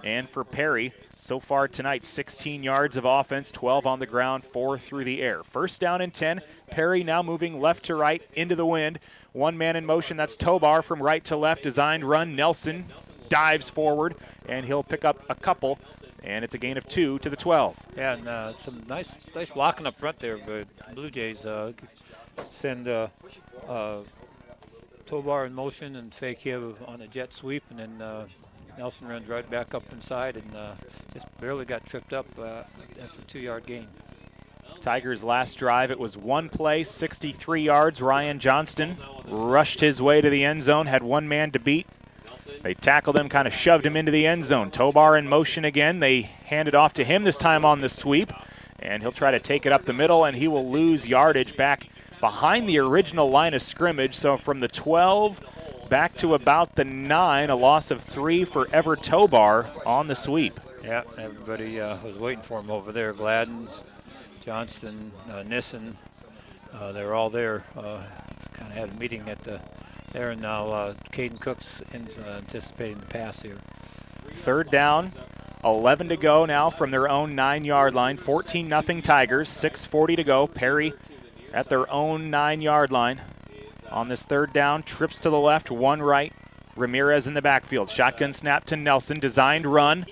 And for Perry, so far tonight, 16 yards of offense, 12 on the ground, 4 through the air. First down and 10. Perry now moving left to right into the wind. One man in motion, that's Tobar from right to left, designed run. Nelson dives forward, and he'll pick up a couple, and it's a gain of 2 to the 12. Yeah, and some nice blocking up front there, but Blue Jays send Tobar in motion and fake him on a jet sweep, and then Nelson runs right back up inside and just barely got tripped up after a 2-yard gain. Tigers' last drive, it was one play, 63 yards. Ryan Johnston rushed his way to the end zone, had one man to beat. They tackled him, kind of shoved him into the end zone. Tobar in motion again. They hand it off to him this time on the sweep, and he'll try to take it up the middle, and he will lose yardage back behind the original line of scrimmage. So from the 12 back to about the 9, a loss of 3 for Ever Tobar on the sweep. Yeah, everybody was waiting for him over there. Gladden, Johnston, Nissen, they were all there. Kind of had a meeting at there, and now Caden Cook's anticipating the pass here. Third down, 11 to go now from their own 9-yard line. 14-0 Tigers, 6:40 to go. Perry at their own 9-yard line. On this third down, trips to the left, one right. Ramirez in the backfield. Shotgun snap to Nelson, designed run.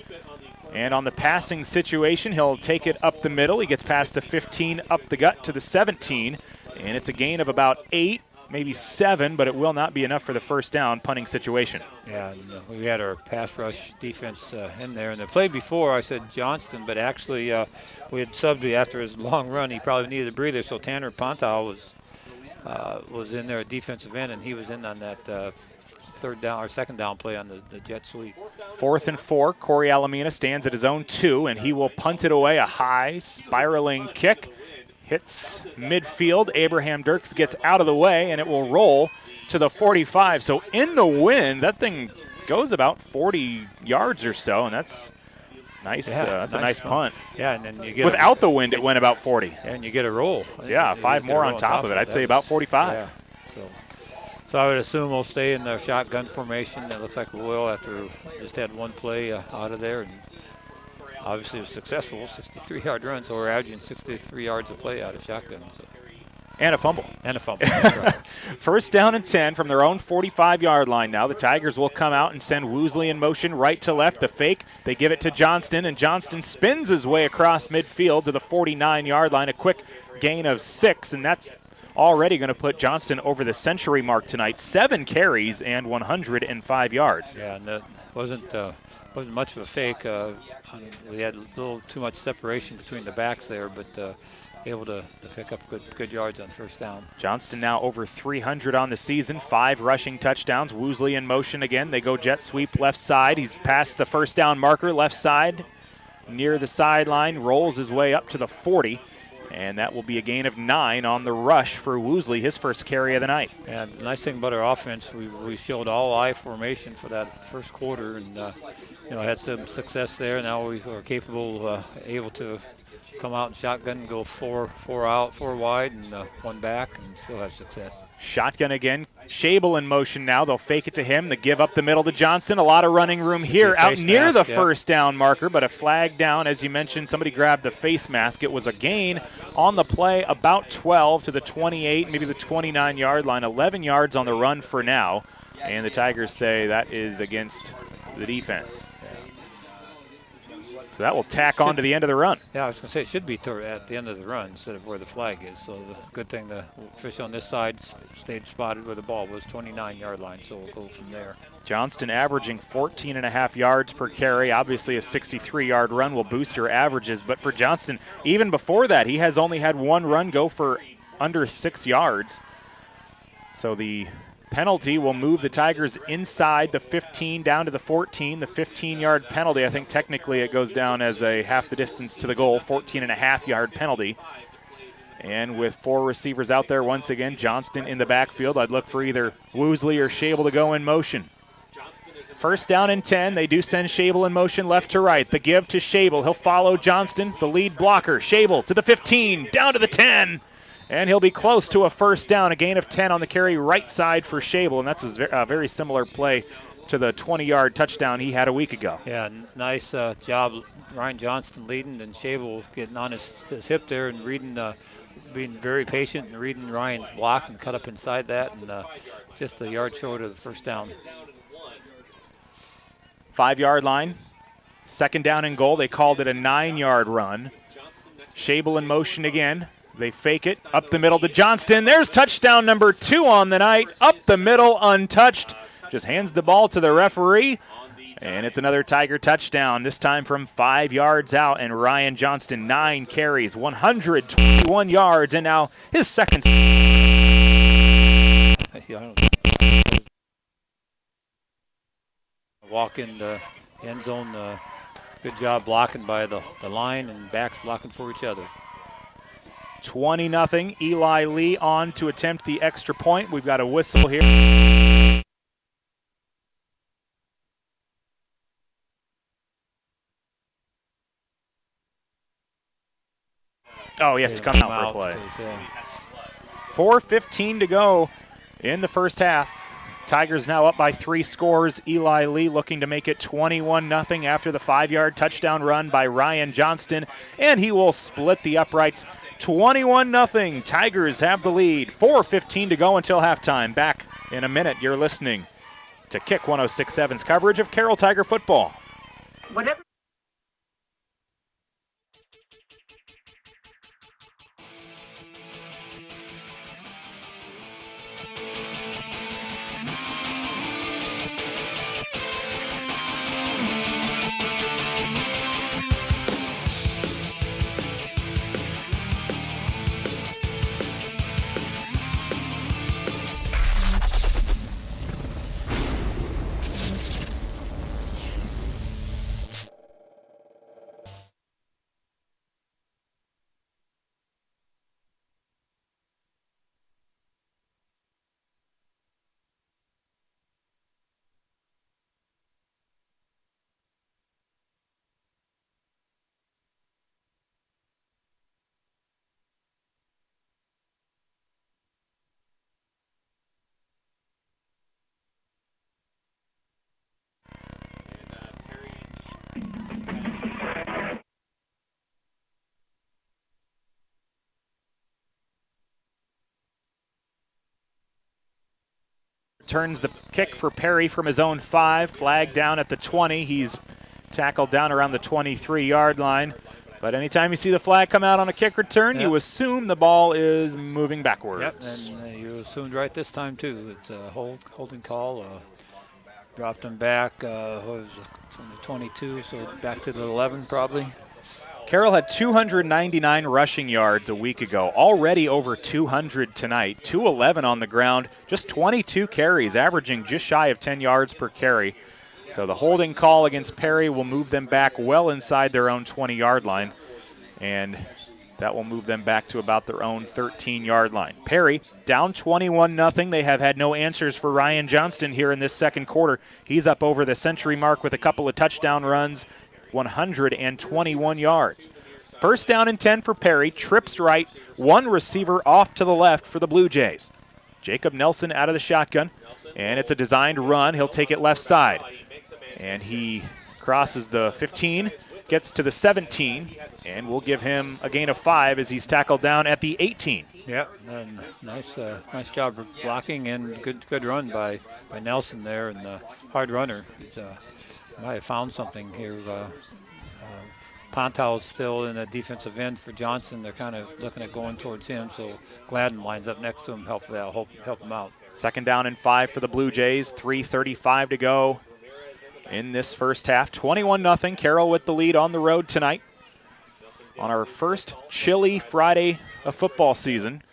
And on the passing situation, he'll take it up the middle. He gets past the 15, up the gut to the 17. And it's a gain of about 8, maybe 7, but it will not be enough for the first down punting situation. Yeah, and, we had our pass rush defense in there. And the play before, I said Johnston, but actually we had subbed after his long run. He probably needed a breather, so Tanner Pontal was in there at defensive end, and he was in on that third down or second down play on the jet sweep. 4th and 4, Corey Alamina stands at his own 2, and he will punt it away. A high spiraling kick hits midfield. Abraham Dirks gets out of the way, and it will roll to the 45. So in the wind, that thing goes about 40 yards or so, and that's nice. Yeah, that's a nice punt. Yeah, and then you get without the wind, it went about 40. And you get a roll. Yeah, 5 more on top of it. I'd say about 45. Yeah. So I would assume we'll stay in the shotgun formation. It looks like we will after just had one play out of there, and obviously it was successful, 63-yard run. So we're averaging 63 yards a play out of shotgun. So. And a fumble. And a fumble. That's right. First down and 10 from their own 45-yard line now. The Tigers will come out and send Woosley in motion right to left. The fake, they give it to Johnston, and Johnston spins his way across midfield to the 49-yard line. A quick gain of 6, and that's already going to put Johnston over the century mark tonight. 7 carries and 105 yards. Yeah, and that wasn't much of a fake. We had a little too much separation between the backs there, but able to pick up good yards on first down. Johnston now over 300 on the season, 5 rushing touchdowns. Woosley in motion again. They go jet sweep left side. He's past the first down marker, left side, near the sideline, rolls his way up to the 40. And that will be a gain of 9 on the rush for Woosley, his first carry of the night. And the nice thing about our offense, we showed all I formation for that first quarter, and had some success there. Now we are capable, able to come out and shotgun, go 4 out, 4 wide, and 1 back, and still have success. Shotgun again. Shable in motion now. They'll fake it to him. They give up the middle to Johnson. A lot of running room here out near the first down marker, but a flag down. As you mentioned, somebody grabbed the face mask. It was a gain on the play, about 12 to the 28, maybe the 29-yard line. 11 yards on the run for now, and the Tigers say that is against the defense. So that will tack on to the end of the run. Yeah, I was going to say it should be at the end of the run instead of where the flag is. So the good thing the official on this side stayed spotted where the ball was, 29-yard line, so we'll go from there. Johnston averaging 14.5 yards per carry. Obviously a 63-yard run will boost your averages, but for Johnston, even before that, he has only had 1 run go for under 6 yards. So the penalty will move the Tigers inside the 15 down to the 14. The 15-yard penalty, I think technically it goes down as a half the distance to the goal, 14.5-yard penalty. And with 4 receivers out there once again, Johnston in the backfield, I'd look for either Woosley or Shable to go in motion. First down and 10. They do send Shable in motion left to right. The give to Shable. He'll follow Johnston, the lead blocker. Shable to the 15, down to the 10. And he'll be close to a first down, a gain of 10 on the carry right side for Shable, and that's a very similar play to the 20-yard touchdown he had a week ago. Yeah, nice job, Ryan Johnston leading, and Shable getting on his hip there and reading, being very patient and reading Ryan's block and cut up inside that, and just a yard short of the first down. 5-yard line, second down and goal. They called it a 9-yard run. Shable in motion again. They fake it up the middle to Johnston. There's touchdown number 2 on the night. Up the middle, untouched. Just hands the ball to the referee. And it's another Tiger touchdown, this time from 5 yards out. And Ryan Johnston, 9 carries, 121 yards, and now his second. Walk in the end zone. Good job blocking by the line, and backs blocking for each other. 20-0. Eli Lee on to attempt the extra point. We've got a whistle here. Oh, he has to come out for a play. 4:15 to go in the first half. Tigers now up by 3 scores. Eli Lee looking to make it 21-0 after the 5-yard touchdown run by Ryan Johnston, and he will split the uprights. 21-0. Tigers have the lead. 4:15 to go until halftime. Back in a minute. You're listening to Kick 106.7's coverage of Carroll Tiger football. Whatever. Turns the kick for Perry from his own 5. Flag down at the 20. He's tackled down around the 23-yard line. But anytime you see the flag come out on a kick return, you assume the ball is moving backwards. Yep, and you assumed right this time too. It's a holding call. Dropped him back. What was it? From the 22, so back to the 11 probably. Carroll had 299 rushing yards a week ago, already over 200 tonight. 211 on the ground, just 22 carries, averaging just shy of 10 yards per carry. So the holding call against Perry will move them back well inside their own 20-yard line, and that will move them back to about their own 13-yard line. Perry down 21-0. They have had no answers for Ryan Johnston here in this second quarter. He's up over the century mark with a couple of touchdown runs, 121 yards. First down and 10 for Perry. Trips right, one receiver off to the left for the Blue Jays. Jacob Nelson out of the shotgun, and it's a designed run. He'll take it left side. And he crosses the 15, gets to the 17, and we'll give him a gain of 5 as he's tackled down at the 18. Yeah, and nice job of blocking and good run by Nelson there, and hard runner. He's might have found something here. Pontow's still in the defensive end for Johnson. They're kind of looking at going towards him, so Gladden lines up next to him, help him out. Second down and 5 for the Blue Jays. 3:35 to go in this first half. 21-0. Carroll with the lead on the road tonight on our first chilly Friday of football season.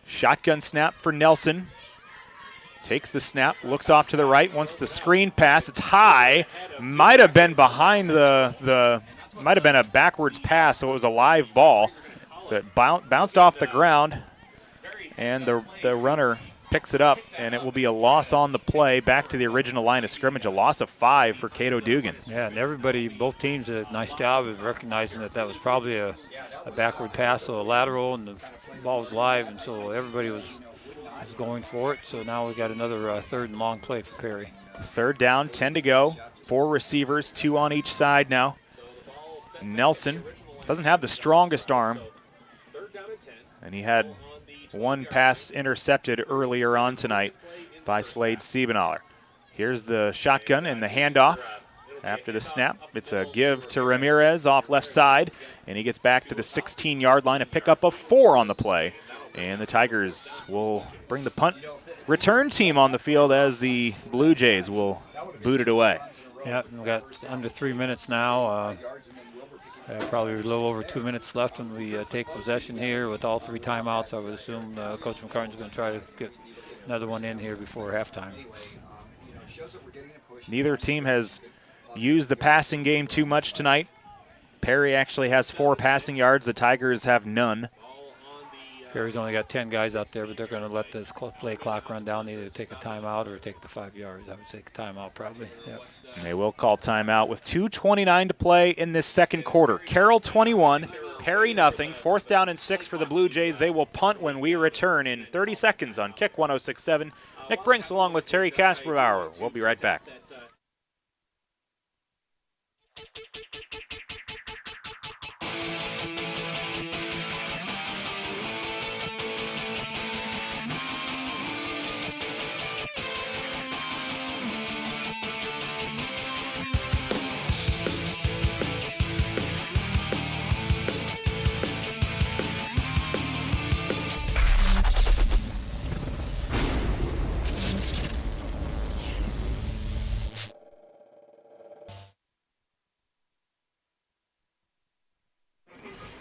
Shotgun snap for Nelson. Takes the snap, looks off to the right, wants the screen pass. It's high. Might have been behind might have been a backwards pass, so it was a live ball. So it bounced off the ground, and the runner picks it up, and it will be a loss on the play back to the original line of scrimmage, a loss of 5 for Cato Dugan. Yeah, and both teams did a nice job of recognizing that was probably a backward pass, so a lateral, and the ball was live, and so everybody was going for it. So now we got another third and long play for Perry. Third down, 10 to go. 4 receivers, 2 on each side now. Nelson doesn't have the strongest arm, and he had one pass intercepted earlier on tonight by Slade Siebenaller. Here's the shotgun and the handoff after the snap. It's a give to Ramirez off left side, and he gets back to the 16-yard line, a pickup of 4 on the play. And the Tigers will bring the punt return team on the field as the Blue Jays will boot it away. Yeah, we've got under 3 minutes now. Probably a little over 2 minutes left when we take possession here with all 3 timeouts. I would assume Coach McCartan's going to try to get another one in here before halftime. Neither team has used the passing game too much tonight. Perry actually has 4 passing yards. The Tigers have none. Perry's only got 10 guys out there, but they're going to let this play clock run down, either take a timeout or take the 5 yards. I would take a timeout probably. Yep. And they will call timeout with 2:29 to play in this second quarter. Carroll 21, Perry nothing. 4th down and 6 for the Blue Jays. They will punt when we return in 30 seconds on Kick 106.7. Nick Brinks along with Terry Kasperbauer. We'll be right back.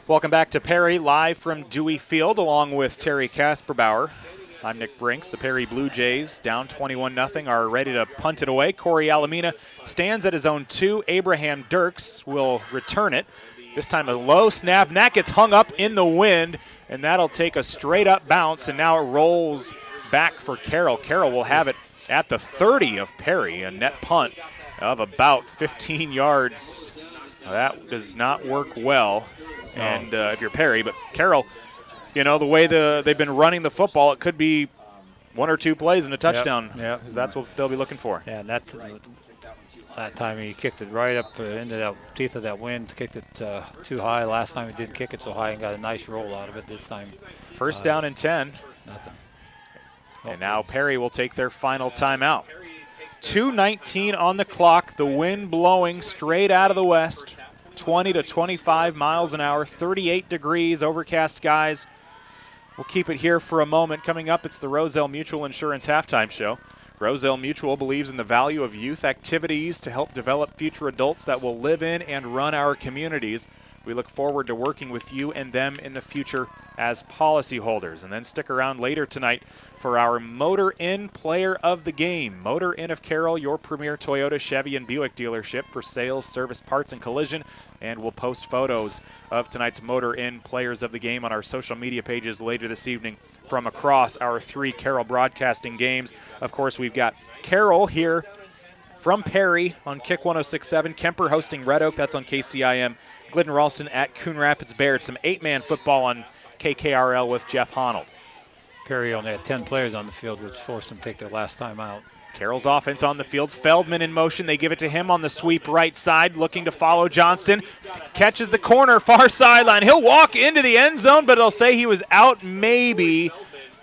Welcome back to Perry, live from Dewey Field, along with Terry Kasperbauer. I'm Nick Brinks. The Perry Blue Jays, down 21-0, are ready to punt it away. Corey Alamina stands at his own 2. Abraham Dirks will return it. This time a low snap, and that gets hung up in the wind, and that'll take a straight-up bounce, and now it rolls back for Carroll. Carroll will have it at the 30 of Perry, a net punt of about 15 yards. Now, that does not work well. And if you're Perry, but Carroll, you know, the way they've been running the football, it could be 1 or 2 plays and a touchdown. Yeah, because that's what they'll be looking for. Yeah, and that time he kicked it right up into the teeth of that wind, kicked it too high. Last time he didn't kick it so high and got a nice roll out of it. This time, first down and 10. Nothing. And now Perry will take their final timeout. 2:19 on the clock. The wind blowing straight out of the west. 20 to 25 miles an hour, 38 degrees, overcast skies. We'll keep it here for a moment. Coming up, it's the Roselle Mutual Insurance Halftime Show. Roselle Mutual believes in the value of youth activities to help develop future adults that will live in and run our communities. We look forward to working with you and them in the future as policyholders. And then stick around later tonight for our Motor Inn Player of the Game. Motor Inn of Carroll, your premier Toyota, Chevy, and Buick dealership for sales, service, parts, and collision. And we'll post photos of tonight's Motor Inn Players of the Game on our social media pages later this evening from across our 3 Carroll broadcasting games. Of course, we've got Carroll here from Perry on Kick 106.7. Kemper hosting Red Oak. That's on KCIM. Glidden Ralston at Coon Rapids Baird. Some 8-man football on KKRL with Jeff Honnold. Perry only had 10 players on the field, which forced them to take their last time out. Carroll's offense on the field. Feldman in motion. They give it to him on the sweep right side, looking to follow Johnston. Catches the corner, far sideline. He'll walk into the end zone, but they'll say he was out maybe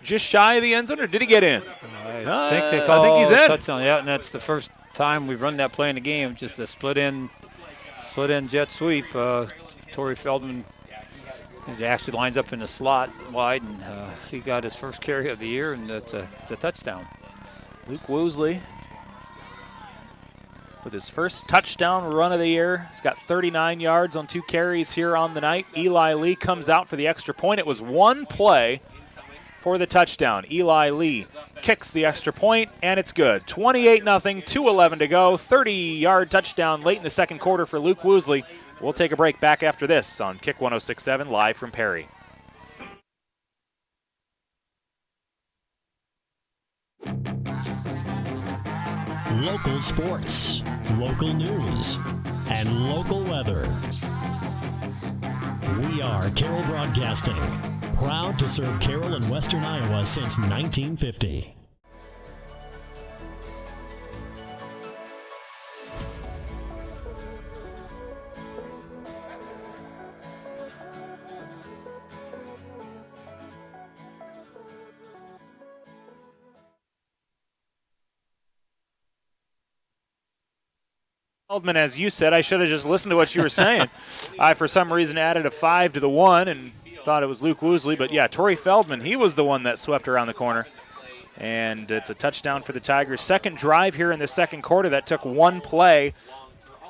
just shy of the end zone, or did he get in? I think he's in. Touchdown, yeah, and that's the first time we've run that play in the game, just a split-in jet sweep. Torrey Feldman actually lines up in the slot wide, and he got his first carry of the year, and it's a touchdown. Luke Woosley with his first touchdown run of the year. He's got 39 yards on 2 carries here on the night. Eli Lee comes out for the extra point. It was 1 play for the touchdown. Eli Lee kicks the extra point, and it's good. 28-0, 2:11 to go. 30-yard touchdown late in the second quarter for Luke Woosley. We'll take a break back after this on Kick 106.7 live from Perry. Local sports, local news, and local weather. We are Carroll Broadcasting, proud to serve Carroll and Western Iowa since 1950. Feldman, as you said, I should have just listened to what you were saying. I, for some reason, added a 5 to the 1 and thought it was Luke Woosley. But, yeah, Torrey Feldman, he was the one that swept around the corner. And it's a touchdown for the Tigers. Second drive here in the second quarter that took 1 play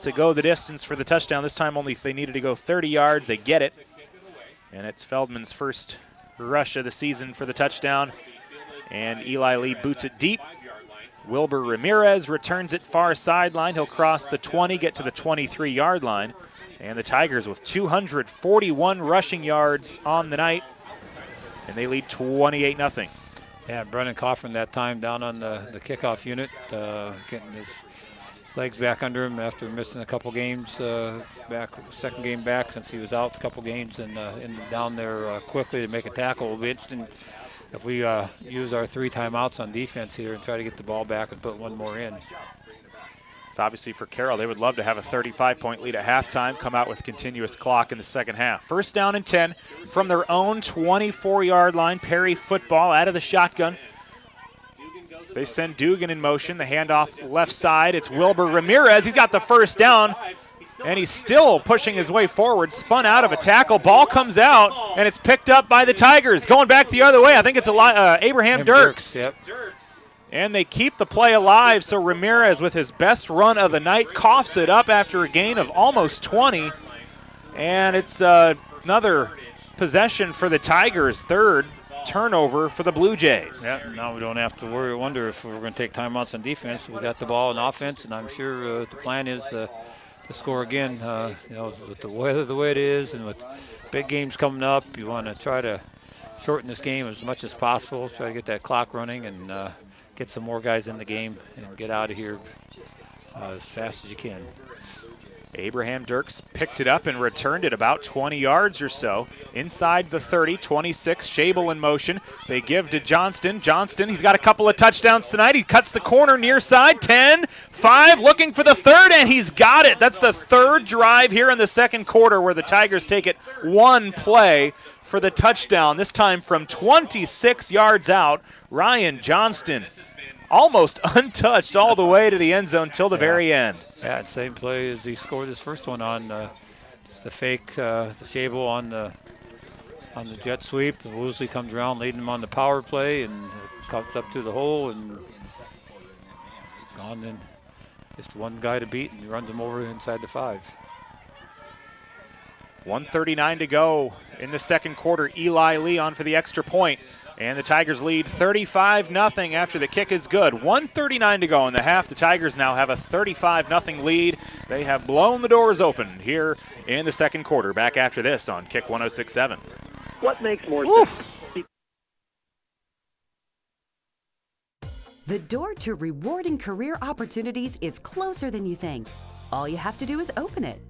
to go the distance for the touchdown. This time only they needed to go 30 yards. They get it. And it's Feldman's first rush of the season for the touchdown. And Eli Lee boots it deep. Wilbur Ramirez returns it far sideline. He'll cross the 20, get to the 23-yard line. And the Tigers with 241 rushing yards on the night. And they lead 28-0. Yeah, Brennan Coffin that time down on the kickoff unit, getting his legs back under him after missing a couple games second game back since he was out a couple games, and down there quickly to make a tackle. It'll be interesting if we use our 3 timeouts on defense here and try to get the ball back and put 1 more in. It's obviously for Carroll. They would love to have a 35-point lead at halftime, come out with continuous clock in the second half. First down and 10 from their own 24-yard line. Perry football out of the shotgun. They send Dugan in motion. The handoff left side. It's Wilbur Ramirez. He's got the first down, and he's still pushing his way forward. Spun out of a tackle. Ball comes out, and it's picked up by the Tigers. Going back the other way, I think it's Abraham Dirks. Yep. And they keep the play alive, so Ramirez, with his best run of the night, coughs it up after a gain of almost 20. And it's another possession for the Tigers, 3rd turnover for the Blue Jays. Yeah, now we don't have to wonder if we're going to take timeouts on defense. We got the ball in offense, and I'm sure the plan is to score again. With the weather the way it is and with big games coming up, you want to try to shorten this game as much as possible, try to get that clock running and get some more guys in the game and get out of here as fast as you can. Abraham Dirks picked it up and returned it about 20 yards or so. Inside the 30, 26, Schabel in motion. They give to Johnston. Johnston, he's got a couple of touchdowns tonight. He cuts the corner near side, 10, 5, looking for the 3rd, and he's got it. That's the 3rd drive here in the second quarter where the Tigers take it 1 play for the touchdown, this time from 26 yards out. Ryan Johnston almost untouched all the way to the end zone till the very end. Yeah, same play as he scored his first one on. It's the fake, the Shable on the jet sweep. And Woosley comes around, leading him on the power play, and comes up to the hole and gone. Then just one guy to beat, and he runs him over inside the 5. 1:39 to go in the second quarter. Eli Lee on for the extra point. And the Tigers lead 35-0 after the kick is good. 1:39 to go in the half. The Tigers now have a 35-0 lead. They have blown the doors open here in the second quarter. Back after this on Kick 106.7. What makes more sense? The door to rewarding career opportunities is closer than you think. All you have to do is open it.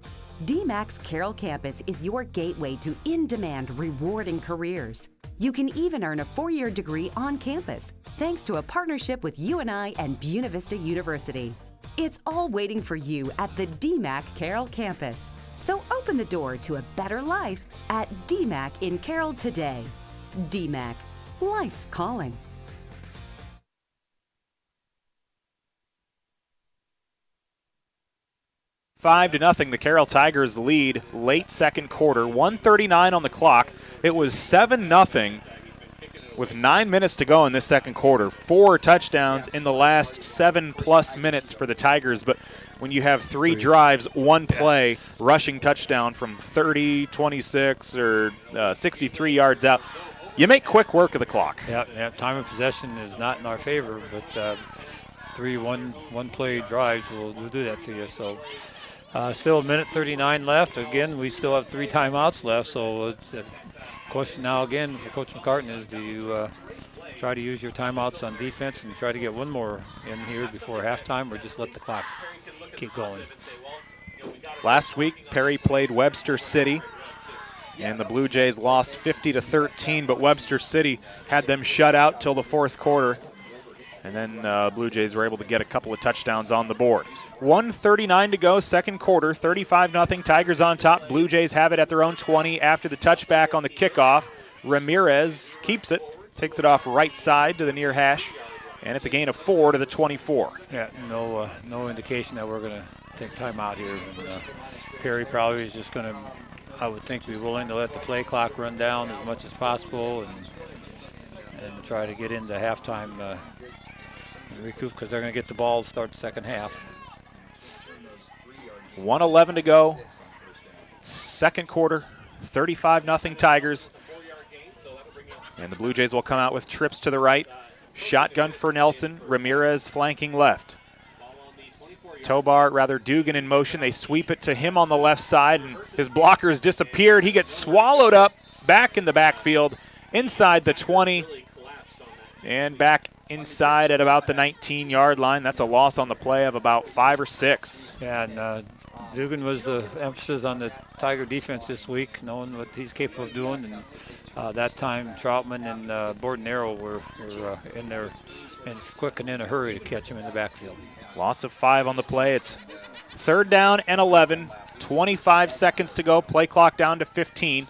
DMAC's Carroll campus is your gateway to in-demand, rewarding careers. You can even earn a 4-year degree on campus, thanks to a partnership with UNI and Buena Vista University. It's all waiting for you at the DMAC Carroll campus. So open the door to a better life at DMAC in Carroll today. DMAC, life's calling. 5-0, the Carroll Tigers lead late second quarter. 1:39 on the clock. It was 7-0 with 9 minutes to go in this second quarter. 4 touchdowns in the last 7+ minutes for the Tigers. But when you have 3 drives, 1 play, rushing touchdown from 30, 26, or 63 yards out, you make quick work of the clock. Yeah, time of possession is not in our favor, but 3 one-play drives will do that to you. So. Still a minute 39 left. Again, we still have 3 timeouts left. So the question now again for Coach McCartan is, do you try to use your timeouts on defense and try to get one more in here before halftime, or just let the clock keep going? Last week, Perry played Webster City, and the Blue Jays lost 50-13, but Webster City had them shut out till the fourth quarter. And then Blue Jays were able to get a couple of touchdowns on the board. 1:39 to go, second quarter, 35-0. Tigers on top. Blue Jays have it at their own 20 after the touchback on the kickoff. Ramirez keeps it, takes it off right side to the near hash, and it's a gain of 4 to the 24. Yeah, no indication that we're going to take time out here. And, Perry probably is just going to, I would think, be willing to let the play clock run down as much as possible and try to get into halftime recoup, because they're going to get the ball to start the second half. 1:11 to go, second quarter, 35-0 Tigers. And the Blue Jays will come out with trips to the right. Shotgun for Nelson, Ramirez flanking left. Dugan in motion. They sweep it to him on the left side, and his blockers disappeared. He gets swallowed up back in the backfield, inside the 20, and back inside at about the 19-yard line. That's a loss on the play of about 5 or 6. Yeah, and Dugan was the emphasis on the Tiger defense this week, knowing what he's capable of doing. And that time, Troutman and Bordenero were in there and quick and in a hurry to catch him in the backfield. Loss of 5 on the play. It's 3rd down and 11. 25 seconds to go. Play clock down to 15.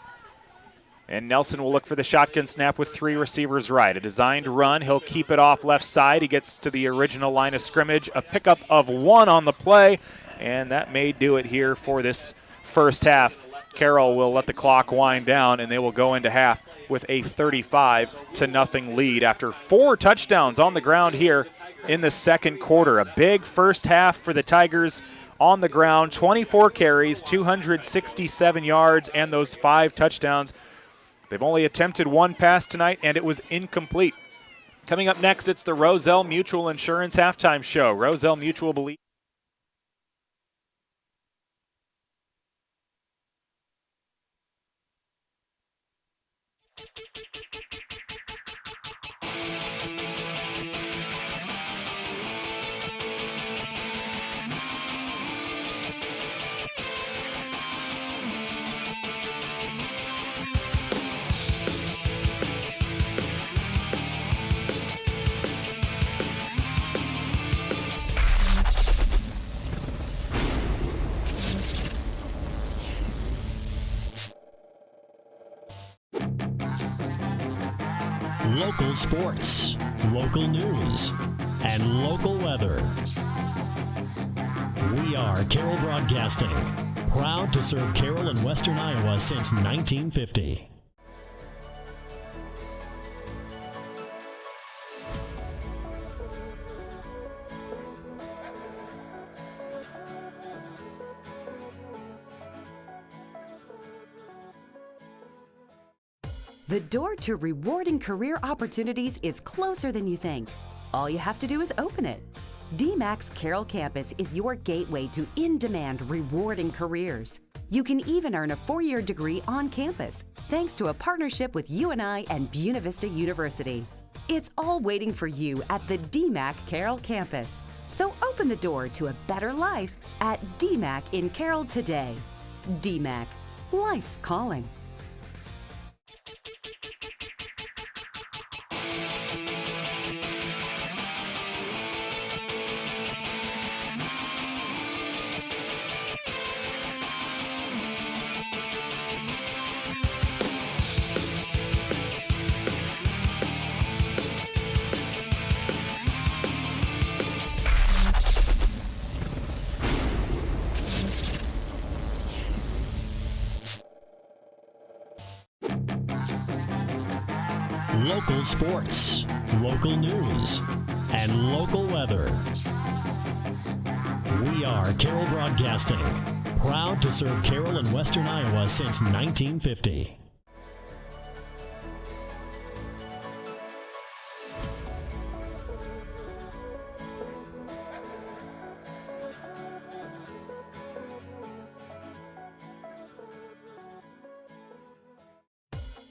And Nelson will look for the shotgun snap with 3 receivers right. A designed run. He'll keep it off left side. He gets to the original line of scrimmage. A pickup of 1 on the play. And that may do it here for this first half. Carroll will let the clock wind down, and they will go into half with a 35-0 lead after 4 touchdowns on the ground here in the second quarter. A big first half for the Tigers on the ground. 24 carries, 267 yards, and those 5 touchdowns. They've only attempted 1 pass tonight, and it was incomplete. Coming up next, it's the Roselle Mutual Insurance Halftime Show. Roselle Mutual believes local sports, local news, and local weather. We are Carroll Broadcasting, Proud to serve Carroll and Western Iowa since 1950. The door to rewarding career opportunities is closer than you think. All you have to do is open it. DMAC's Carroll campus is your gateway to in-demand, rewarding careers. You can even earn a 4-year degree on campus, thanks to a partnership with UNI and Buena Vista University. It's all waiting for you at the DMAC Carroll campus. So open the door to a better life at DMAC in Carroll today. DMAC, life's calling. Local sports, local news, and local weather. We are Carroll Broadcasting, proud to serve Carroll and Western Iowa since 1950.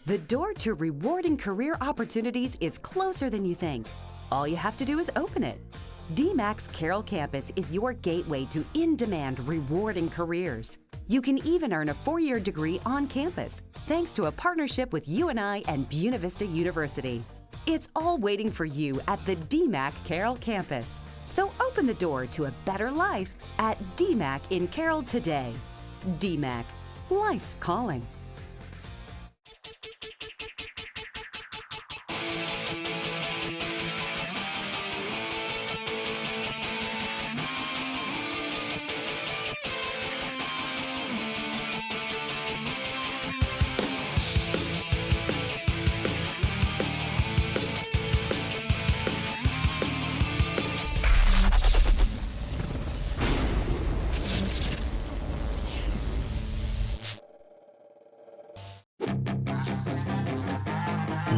The door to rewarding career opportunities is closer than you think. All you have to do is open it. DMAC's Carroll campus is your gateway to in-demand, rewarding careers. You can even earn a 4-year degree on campus, thanks to a partnership with UNI and Buena Vista University. It's all waiting for you at the DMAC Carroll campus. So open the door to a better life at DMAC in Carroll today. DMAC, life's calling.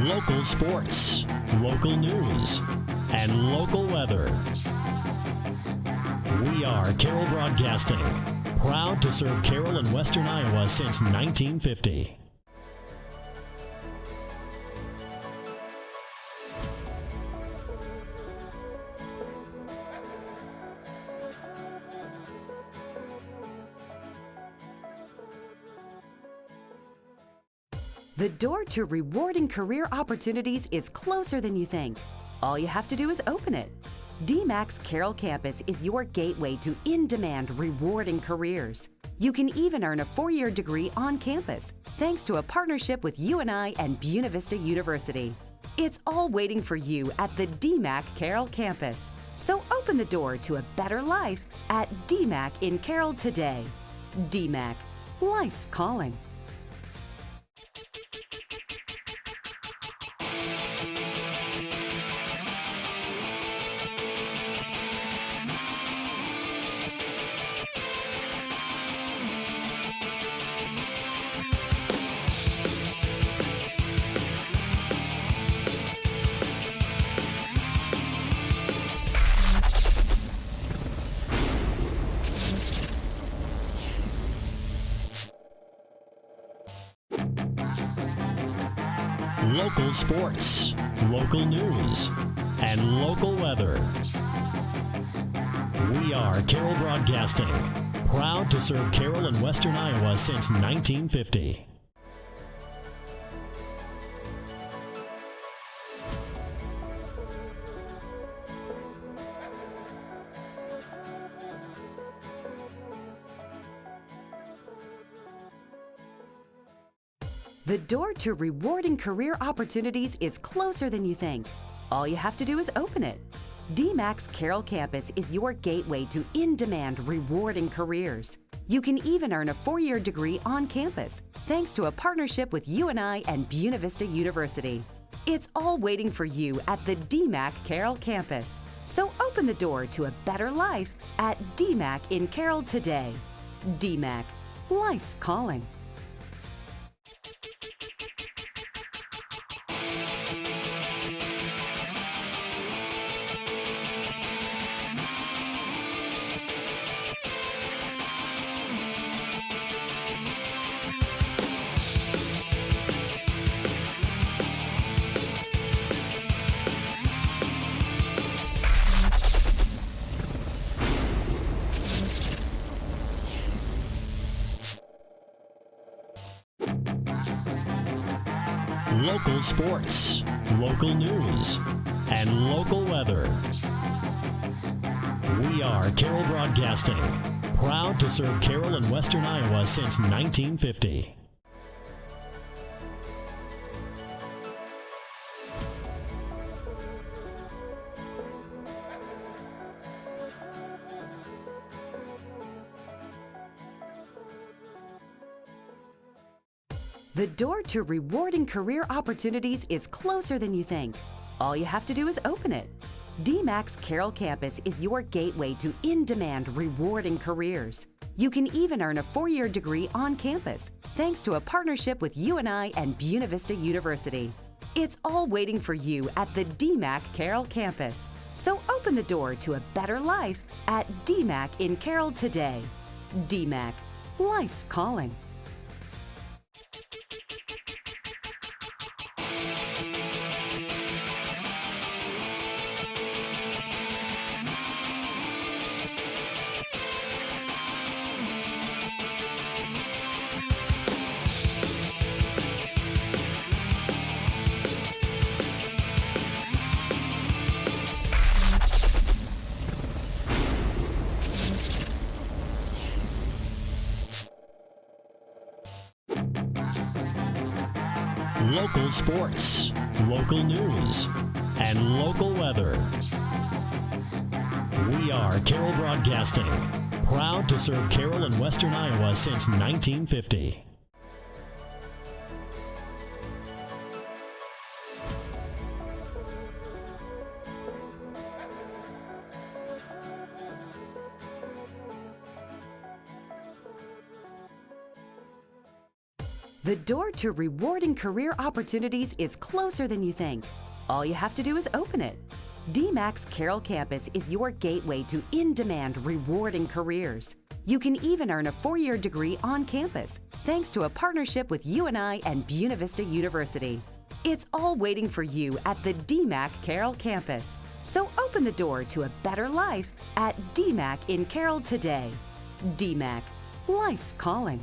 Local sports, local news, and local weather. We are Carroll Broadcasting, proud to serve Carroll and Western Iowa since 1950. The door to rewarding career opportunities is closer than you think. All you have to do is open it. DMAC's Carroll campus is your gateway to in-demand, rewarding careers. You can even earn a 4-year degree on campus, thanks to a partnership with UNI and Buena Vista University. It's all waiting for you at the DMAC Carroll campus. So open the door to a better life at DMAC in Carroll today. DMAC, life's calling. Local sports, local news, and local weather. We are Carroll Broadcasting, proud to serve Carroll and Western Iowa since 1950. The door to rewarding career opportunities is closer than you think. All you have to do is open it. DMAC's Carroll campus is your gateway to in-demand, rewarding careers. You can even earn a 4-year degree on campus thanks to a partnership with UNI and Buena Vista University. It's all waiting for you at the DMAC Carroll campus. So open the door to a better life at DMAC in Carroll today. DMAC, life's calling. Local sports, local news, and local weather. We are Carroll Broadcasting, proud to serve Carroll and Western Iowa since 1950. The door to rewarding career opportunities is closer than you think. All you have to do is open it. DMAC's Carroll campus is your gateway to in-demand, rewarding careers. You can even earn a 4-year degree on campus thanks to a partnership with UNI and Buena Vista University. It's all waiting for you at the DMAC Carroll campus. So open the door to a better life at DMAC in Carroll today. DMAC, life's calling. Local sports, local news, and local weather. We are Carroll Broadcasting, proud to serve Carroll and Western Iowa since 1950. The door to rewarding career opportunities is closer than you think. All you have to do is open it. DMAC's Carroll campus is your gateway to in-demand, rewarding careers. You can even earn a 4-year degree on campus thanks to a partnership with UNI and Buena Vista University. It's all waiting for you at the DMAC Carroll campus. So open the door to a better life at DMAC in Carroll today. DMAC, life's calling.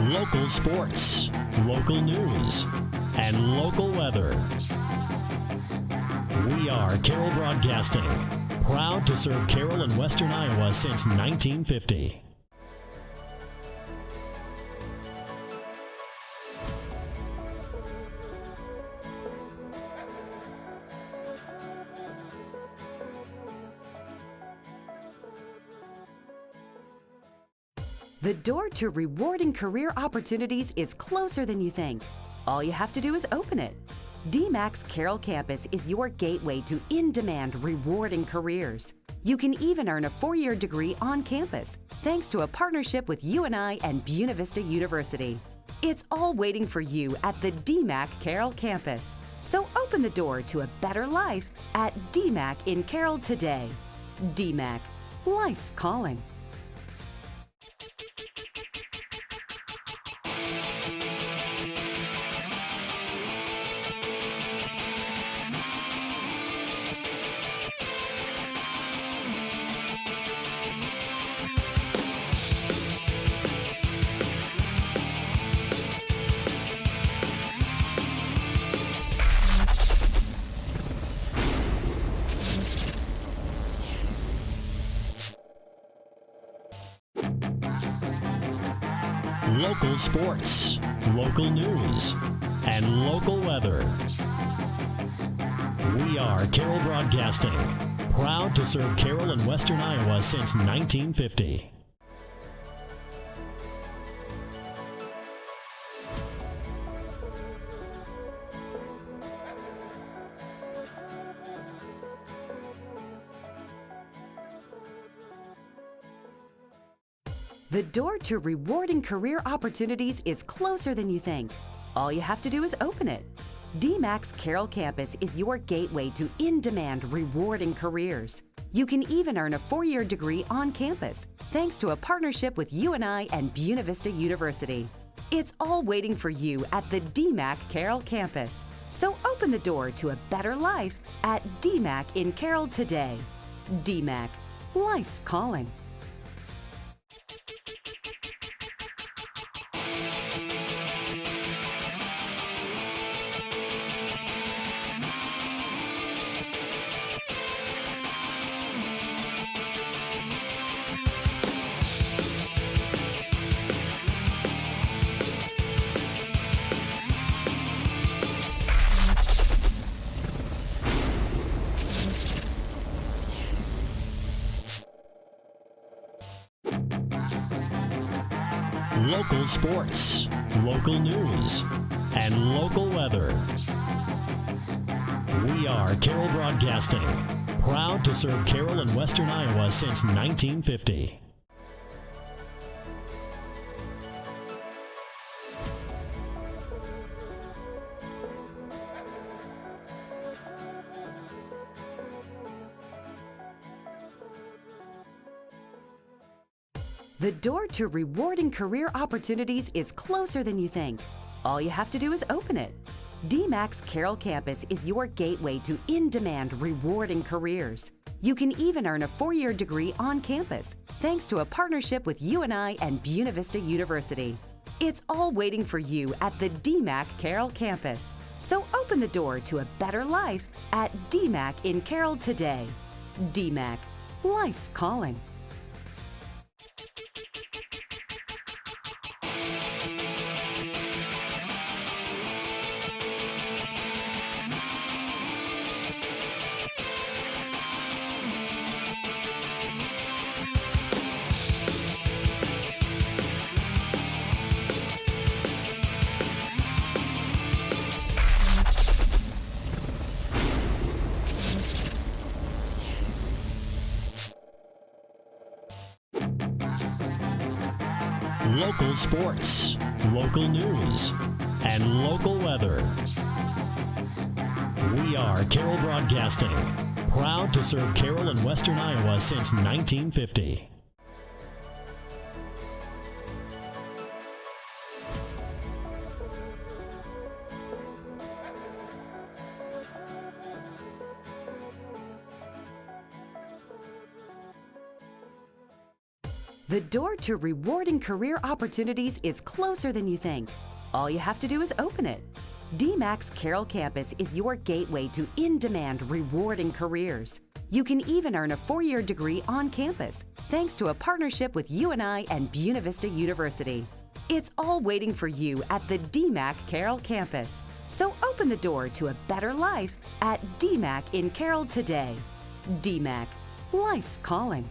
Local sports, local news, and local weather. We are Carroll Broadcasting, proud to serve Carroll and Western Iowa since 1950. The door to rewarding career opportunities is closer than you think. All you have to do is open it. DMAC's Carroll campus is your gateway to in-demand, rewarding careers. You can even earn a 4-year degree on campus thanks to a partnership with UNI and Buena Vista University. It's all waiting for you at the DMAC Carroll campus. So open the door to a better life at DMAC in Carroll today. DMAC, life's calling. Local sports, local news, and local weather. We are Carroll Broadcasting, proud to serve Carroll and Western Iowa since 1950. The door to rewarding career opportunities is closer than you think. All you have to do is open it. DMAC's Carroll campus is your gateway to in-demand, rewarding careers. You can even earn a 4-year degree on campus, thanks to a partnership with UNI and Buena Vista University. It's all waiting for you at the DMAC Carroll campus. So open the door to a better life at DMAC in Carroll today. DMAC, life's calling. Local sports, local news, and local weather. We are Carroll Broadcasting, proud to serve Carroll and Western Iowa since 1950. The door to rewarding career opportunities is closer than you think. All you have to do is open it. DMAC's Carroll campus is your gateway to in-demand, rewarding careers. You can even earn a 4-year degree on campus, thanks to a partnership with UNI and Buena Vista University. It's all waiting for you at the DMAC Carroll campus. So open the door to a better life at DMAC in Carroll today. DMAC, life's calling. Local sports, local news, and local weather. We are Carroll Broadcasting, proud to serve Carroll and Western Iowa since 1950. The door to rewarding career opportunities is closer than you think. All you have to do is open it. DMAC's Carroll campus is your gateway to in-demand, rewarding careers. You can even earn a 4-year degree on campus, thanks to a partnership with UNI and Buena Vista University. It's all waiting for you at the DMAC Carroll campus. So open the door to a better life at DMAC in Carroll today. DMAC, life's calling.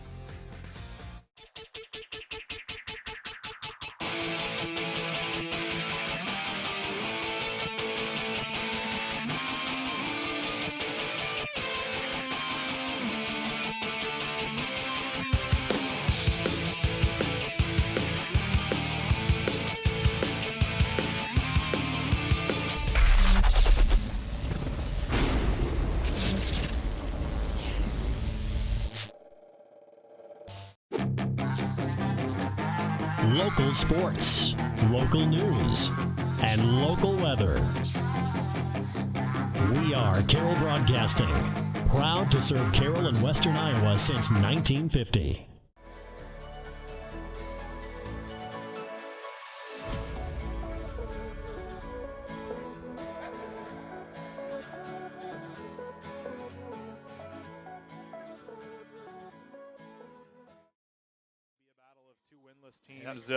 Local sports, local news, and local weather. We are Carroll Broadcasting, proud to serve Carroll and Western Iowa since 1950. Teams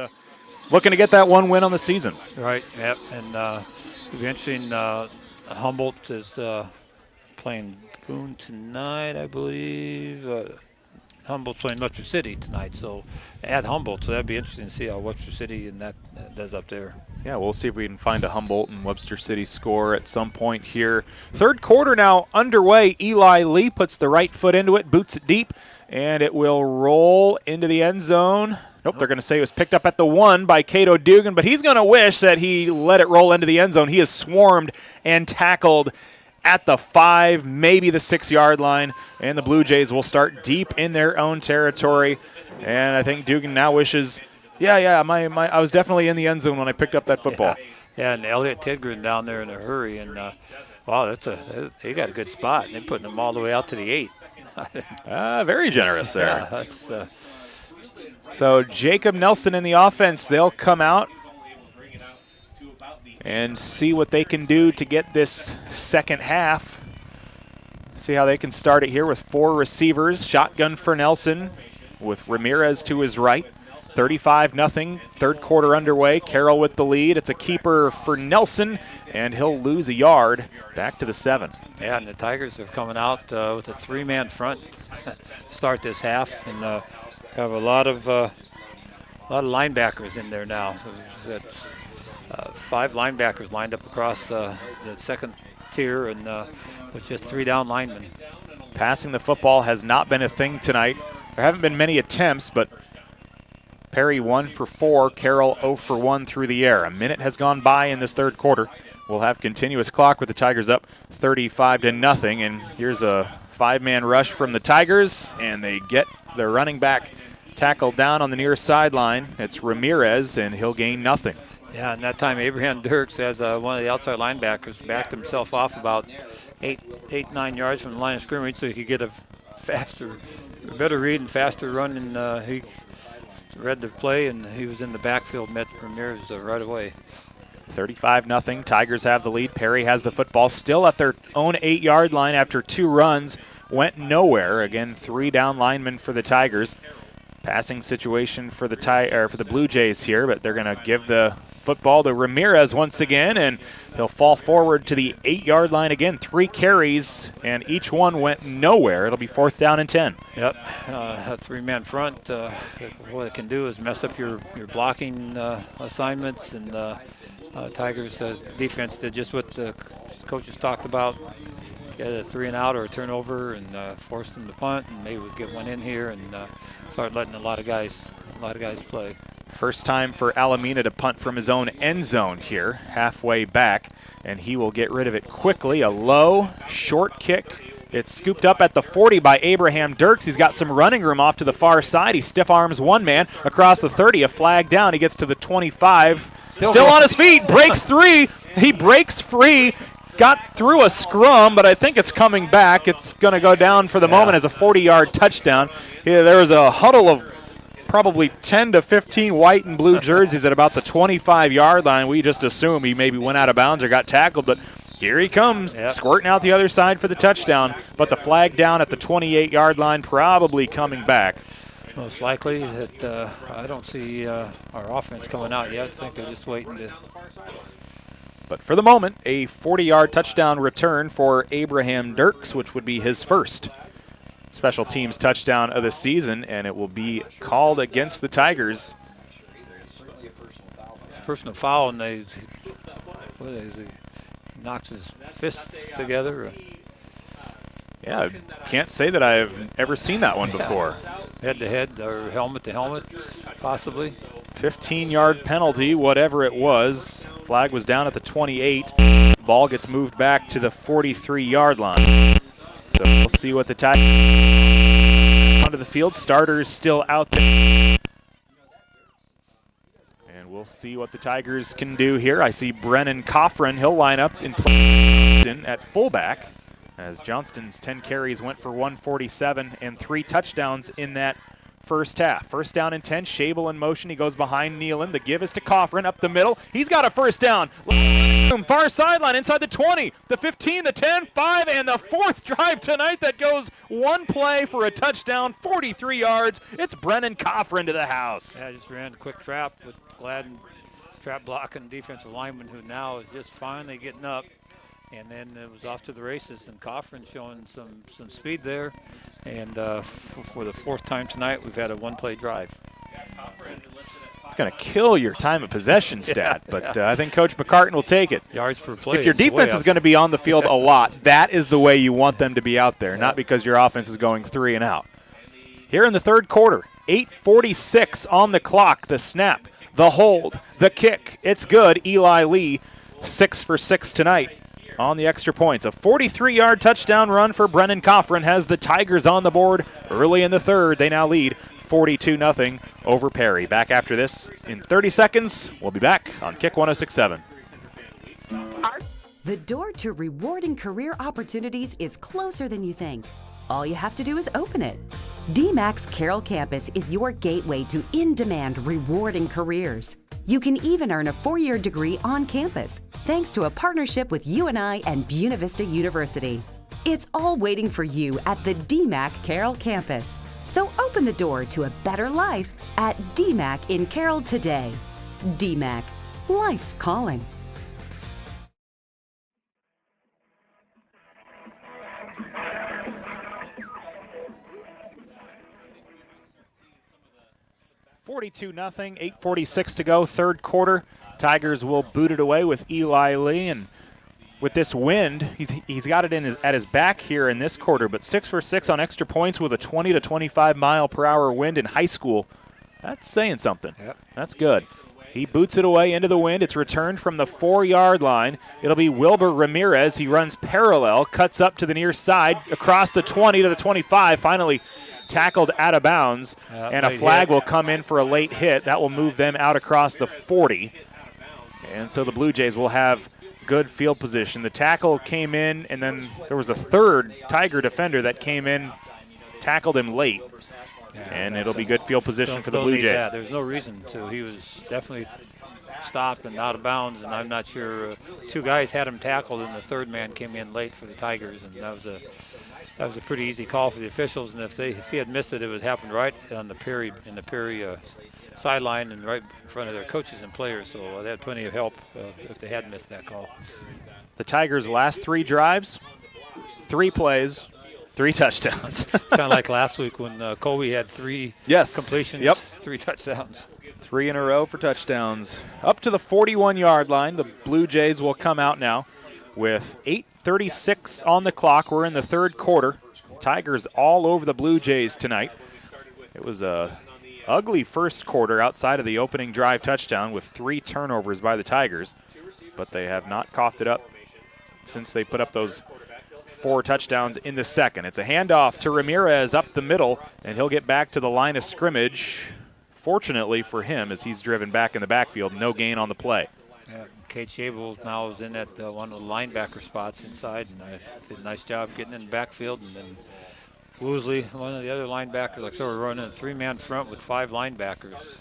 looking to get that one win on the season. Right, yep, and it'll be interesting. Humboldt is playing Boone tonight, I believe. Humboldt's playing Webster City tonight, so at Humboldt, so that'd be interesting to see how Webster City and that does up there. Yeah, we'll see if we can find a Humboldt and Webster City score at some point here. Third quarter now underway. Eli Lee puts the right foot into it, boots it deep, and it will roll into the end zone. Nope, they're going to say it was picked up at the 1 by Cato Dugan, but he's going to wish that he let it roll into the end zone. He is swarmed and tackled at the 5, maybe the 6-yard line, and the Blue Jays will start deep in their own territory. And I think Dugan now wishes, I was definitely in the end zone when I picked up that football. Yeah, and Elliot Tidgren down there in a hurry, and wow, they got a good spot. They're putting them all the way out to the 8. Very generous there. Yeah, that's, so Jacob Nelson in the offense, they'll come out and see what they can do to get this second half. See how they can start it here with 4 receivers. Shotgun for Nelson with Ramirez to his right. 35-0, third quarter underway. Carroll with the lead. It's a keeper for Nelson, and he'll lose a yard back to the 7. Yeah, and the Tigers are coming out with a 3-man front start this half, and have a lot of linebackers in there now. So that's 5 linebackers lined up across the second tier, and with just 3 down linemen. Passing the football has not been a thing tonight. There haven't been many attempts, but Perry 1 for 4, Carroll 0 for 1 through the air. A minute has gone by in this third quarter. We'll have continuous clock with the Tigers up 35-0, and here's a 5-man rush from the Tigers, and they get their running back tackled down on the near sideline. It's Ramirez, and he'll gain nothing. Yeah, and that time Abraham Dirks, as one of the outside linebackers, backed himself off about 8-9 yards from the line of scrimmage so he could get a better read and faster run, and he read the play, and he was in the backfield, met Ramirez right away. 35-0, Tigers have the lead. Perry has the football still at their own 8-yard line after 2 runs. Went nowhere. Again, 3 down linemen for the Tigers. Passing situation for the Blue Jays here, but they're going to give the football to Ramirez once again, and he'll fall forward to the 8-yard line again. 3 carries, and each one went nowhere. It'll be 4th down and 10. Yep, a 3-man front. What it can do is mess up your blocking assignments, and Tigers defense did just what the coaches talked about. Get a 3-and-out or a turnover, and forced them to punt, and maybe we'll get one in here and start letting a lot of guys play. First time for Alameda to punt from his own end zone here, halfway back, and he will get rid of it quickly. A low, short kick. It's scooped up at the 40 by Abraham Dirks. He's got some running room off to the far side. He stiff arms one man across the 30, a flag down. He gets to the 25. Still on his feet, breaks 3. He breaks free. Got through a scrum, but I think it's coming back. It's going to go down for the moment as a 40-yard touchdown. Yeah, there was a huddle of probably 10 to 15 white and blue jerseys at about the 25-yard line. We just assume he maybe went out of bounds or got tackled, but here he comes, squirting out the other side for the touchdown. But the flag down at the 28-yard line, probably coming back. Most likely. That I don't see our offense coming out yet. I think they're just waiting to. But for the moment, a 40-yard touchdown return for Abraham Dirks, which would be his first special teams touchdown of the season, and it will be called against the Tigers. It's a personal foul, and he knocks his fists together. Yeah, I can't say that I've ever seen that one before. Head-to-head or helmet-to-helmet, possibly. 15-yard penalty, whatever it was. Flag was down at the 28. Ball gets moved back to the 43-yard line. So we'll see what the Tigers onto the field. Starters still out there. And we'll see what the Tigers can do here. I see Brennan Coffrin. He'll line up in place at fullback, as Johnston's 10 carries went for 147 and 3 touchdowns in that first half. First down and 10. Schabel in motion. He goes behind Nealon. The give is to Coffrin up the middle. He's got a first down. Far sideline inside the 20, the 15, the 10, 5, and the fourth drive tonight that goes one play for a touchdown, 43 yards. It's Brennan Coffrin to the house. Yeah, just ran a quick trap with Gladden trap blocking defensive lineman who now is just finally getting up. And then it was off to the races, and Coffrin showing some speed there. And for the fourth time tonight, we've had a one-play drive. It's going to kill your time of possession stat, but I think Coach McCartan will take it. Yards per play. If your defense is going to be on the field a lot, that is the way you want them to be out there, not because your offense is going 3 and out. Here in the third quarter, 8:46 on the clock, the snap, the hold, the kick. It's good. Eli Lee, 6 for 6 tonight on the extra points. A 43-yard touchdown run for Brennan Coffrin has the Tigers on the board early in the third. They now lead 42-0 over Perry. Back after this in 30 seconds. We'll be back on Kick 106.7. The door to rewarding career opportunities is closer than you think. All you have to do is open it. DMAC's Carroll campus is your gateway to in-demand, rewarding careers. You can even earn a 4-year degree on campus, thanks to a partnership with UNI and Buena Vista University. It's all waiting for you at the DMAC Carroll campus. So open the door to a better life at DMAC in Carroll today. DMAC, life's calling. $42-0, 8:46 to go, third quarter. Tigers will boot it away with Eli Lee, and with this wind, he's got it at his back here in this quarter, but 6 for 6 on extra points with a 20 to 25 mile per hour wind in high school. That's saying something. Yep. That's good. He boots it away into the wind. It's returned from the 4-yard line. It'll be Wilbur Ramirez. He runs parallel, cuts up to the near side, across the 20 to the 25, finally tackled out of bounds, and a flag will come in for a late hit. That will move them out across the 40. And so the Blue Jays will have good field position. The tackle came in, and then there was a third Tiger defender that came in, tackled him late. And it'll be good field position for the Blue Jays. Yeah, there's no reason to. He was definitely stopped and out of bounds, and I'm not sure. 2 guys had him tackled, and the third man came in late for the Tigers, and that was a pretty easy call for the officials. And if he had missed it, it would happen right on the Perry sideline and right in front of their coaches and players. So they had plenty of help if they had missed that call. The Tigers' last 3 drives, 3 plays, 3 touchdowns. It's kind of like last week when Colby had 3 completions, 3 touchdowns. 3 in a row for touchdowns. Up to the 41-yard line, the Blue Jays will come out now with 8:36 on the clock. We're in the third quarter. Tigers all over the Blue Jays tonight. It was a ugly first quarter outside of the opening drive touchdown with 3 turnovers by the Tigers, but they have not coughed it up since they put up those 4 touchdowns in the second. It's a handoff to Ramirez up the middle, and he'll get back to the line of scrimmage. Fortunately for him, as he's driven back in the backfield, no gain on the play. Yeah, Kate Schabel now is in at one of the linebacker spots inside, and did a nice job getting in the backfield. And then Woosley, one of the other linebackers, like sort of running a 3-man front with 5 linebackers.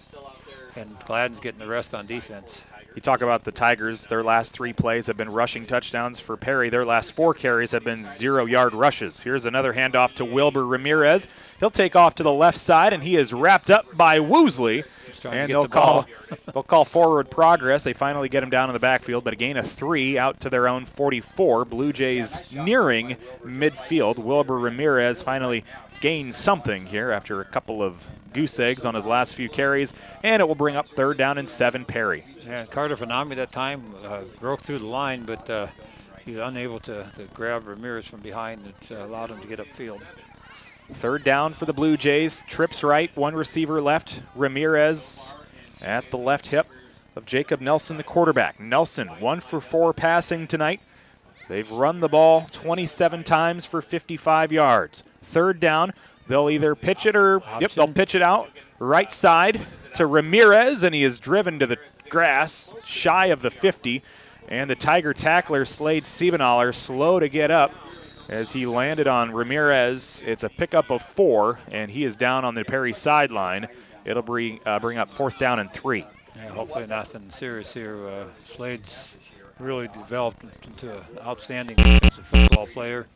And Gladden's getting the rest on defense. You talk about the Tigers, their last 3 plays have been rushing touchdowns. For Perry, their last 4 carries have been 0-yard rushes. Here's another handoff to Wilbur Ramirez. He'll take off to the left side, and he is wrapped up by Woosley. And they'll call forward progress. They finally get him down in the backfield, but a gain of 3 out to their own 44. Blue Jays nearing midfield. Wilbur Ramirez finally gains something here after a couple of goose eggs on his last few carries, and it will bring up 3rd down and 7, Perry. Yeah, Carter Fanami that time broke through the line, but he was unable to grab Ramirez from behind. It allowed him to get upfield. 3rd down for the Blue Jays. Trips right, 1 receiver left. Ramirez at the left hip of Jacob Nelson, the quarterback. Nelson, 1 for 4 passing tonight. They've run the ball 27 times for 55 yards. 3rd down. They'll either pitch it or, they'll pitch it out right side to Ramirez, and he is driven to the grass, shy of the 50. And the Tiger tackler, Slade Siebenaller, slow to get up. as he landed on Ramirez. It's a pickup of 4, and he is down on the Perry sideline. It'll bring up 4th down and 3. Yeah, hopefully nothing serious here. Slade's really developed into an outstanding defensive football player.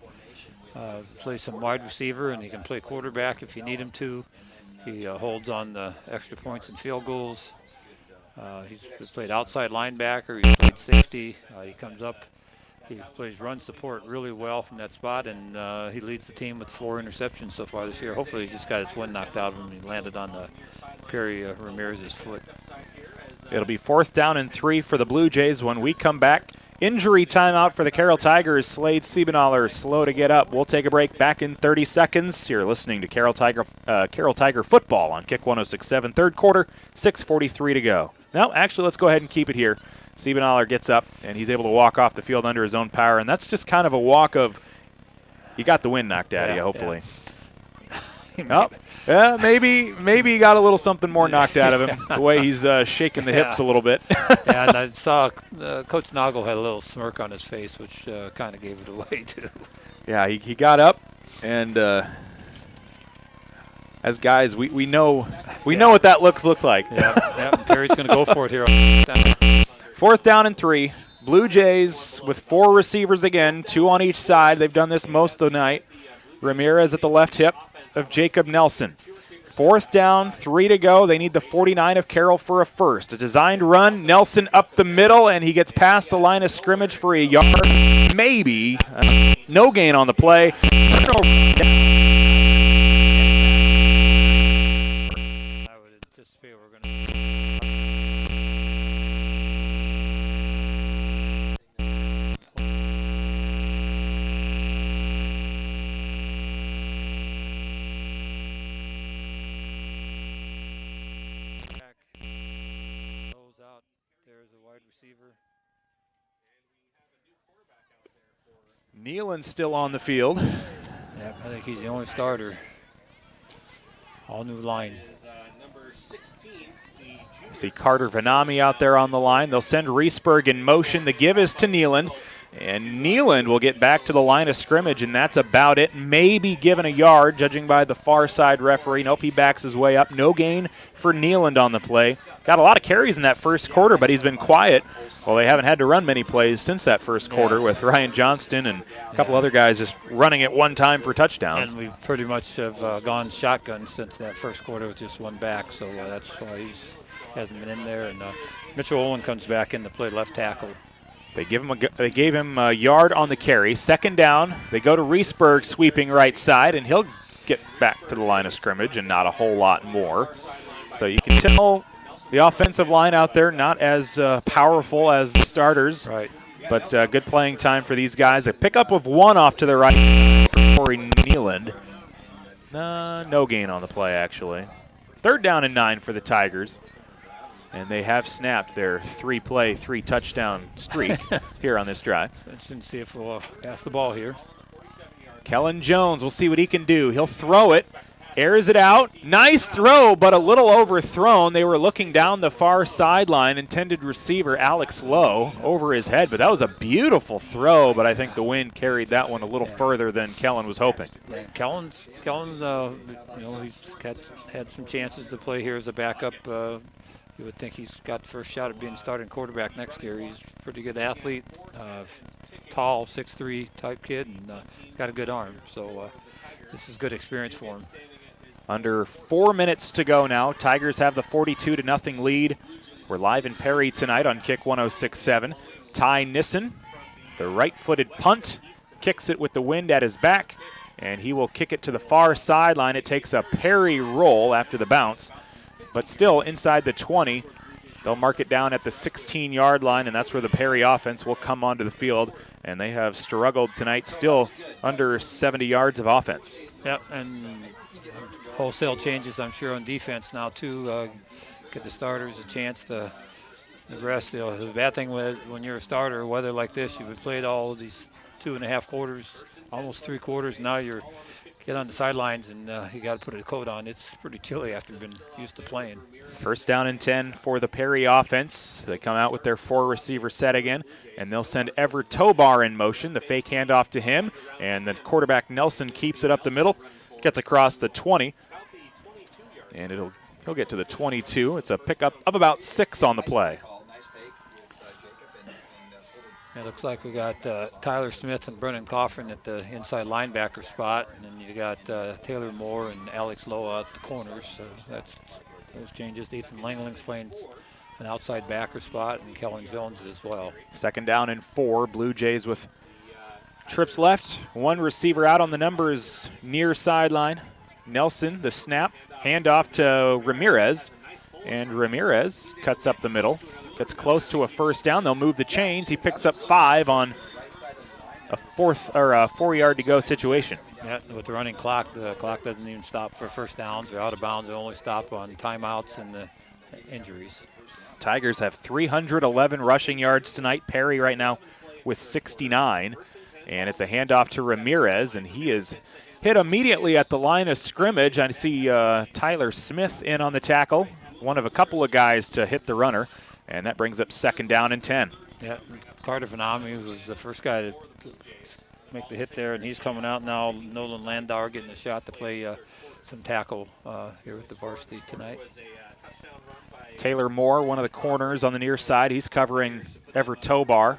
Plays some wide receiver, and he can play quarterback if you need him to. He holds on the extra points and field goals. He's played outside linebacker. He's played safety. He comes up. He plays run support really well from that spot, and he leads the team with 4 interceptions so far this year. Hopefully he just got his wind knocked out of him. He landed on the Perry Ramirez's foot. It'll be 4th down and 3 for the Blue Jays when we come back. Injury timeout for the Carroll Tigers. Slade Siebenthaler slow to get up. We'll take a break. Back in 30 seconds. You're listening to Carroll Tiger football on Kick 106.7. Third quarter, 6:43 to go. No, actually, let's go ahead and keep it here. Siebenthaler gets up, and he's able to walk off the field under his own power, and that's just kind of a walk of you got the wind knocked out of you, hopefully. Yeah. Yeah, maybe he got a little something more knocked out of him, the way he's shaking the hips a little bit. Yeah, and I saw Coach Noggle had a little smirk on his face, which kind of gave it away, too. Yeah, he got up, and as guys, we know what that looks like. Yeah, and Perry's going to go for it here. 4th down and 3. Blue Jays with 4 receivers again, 2 on each side. They've done this most of the night. Ramirez at the left hip of Jacob Nelson. 4th down, 3 to go. They need the 49 of Carroll for a first. A designed run, Nelson up the middle, and he gets past the line of scrimmage for a yard. Maybe. No gain on the play. I would anticipate we're going to... Nealon's still on the field. Yeah, I think he's the only starter. All new line. See Carter Vanami out there on the line. They'll send Reesberg in motion. The give is to Nealon. And Nealon will get back to the line of scrimmage, and that's about it. Maybe given a yard, judging by the far side referee. Nope, he backs his way up. No gain for Nealon on the play. Got a lot of carries in that first quarter, but he's been quiet. Well, they haven't had to run many plays since that first quarter with Ryan Johnston and a couple other guys just running at one time for touchdowns. And we pretty much have gone shotgun since that first quarter with just one back, so that's why he hasn't been in there. And Mitchell Owen comes back in to play left tackle. They gave him a yard on the carry. 2nd down. They go to Reesberg sweeping right side, and he'll get back to the line of scrimmage and not a whole lot more. So you can tell the offensive line out there not as powerful as the starters. Right. But good playing time for these guys. A pickup of 1 off to the right for Corey Nealon. No gain on the play, actually. 3rd down and 9 for the Tigers. And they have snapped their 3-play, 3-touchdown streak here on this drive. Let's see if we'll pass the ball here. Kellen Jones, we'll see what he can do. He'll throw it, airs it out. Nice throw, but a little overthrown. They were looking down the far sideline. Intended receiver Alex Lowe over his head, but that was a beautiful throw, but I think the wind carried that one a little further than Kellen was hoping. Yeah, Kellen, he's had some chances to play here as a backup. You would think he's got the first shot at being starting quarterback next year. He's a pretty good athlete, tall, 6'3" type kid, and he's got a good arm. So this is good experience for him. Under 4 minutes to go now. Tigers have the 42-0 lead. We're live in Perry tonight on Kick 106.7. Ty Nissen, the right-footed punt, kicks it with the wind at his back, and he will kick it to the far sideline. It takes a Perry roll after the bounce, but still inside the 20. They'll mark it down at the 16-yard line, and that's where the Perry offense will come onto the field. And they have struggled tonight, still under 70 yards of offense. Yep, and wholesale changes, I'm sure, on defense now, too. Give the starters a chance to rest. The bad thing with when you're a starter, weather like this, you've played all of these 2.5 quarters, almost 3 quarters. Now you're get on the sidelines and you got to put a coat on. It's pretty chilly after you've been used to playing. First down and 10 for the Perry offense. They come out with their 4-receiver set again, and they'll send Everett Tobar in motion. The fake handoff to him, and the quarterback Nelson keeps it up the middle, gets across the 20, and he'll get to the 22. It's a pickup of about 6 on the play. It looks like we got Tyler Smith and Brennan Coffin at the inside linebacker spot, and then you got Taylor Moore and Alex Loa at the corners. So that's those changes. Ethan Langling's playing an outside backer spot, and Kellen Jones as well. Second down and 4. Blue Jays with trips left. One receiver out on the numbers near sideline. Nelson, the snap, handoff to Ramirez, and Ramirez cuts up the middle. Gets close to a first down. They'll move the chains. He picks up 5 on a 4-yard to go situation. Yeah, with the running clock, the clock doesn't even stop for first downs or out of bounds. They only stop on timeouts and the injuries. Tigers have 311 rushing yards tonight. Perry right now with 69. And it's a handoff to Ramirez, and he is hit immediately at the line of scrimmage. I see Tyler Smith in on the tackle, one of a couple of guys to hit the runner. And that brings up second down and 10. Yeah, Carter Vanami was the first guy to make the hit there, and he's coming out now. Nolan Landauer getting a shot to play some tackle here at the Varsity tonight. Taylor Moore, one of the corners on the near side. He's covering Everett Tobar.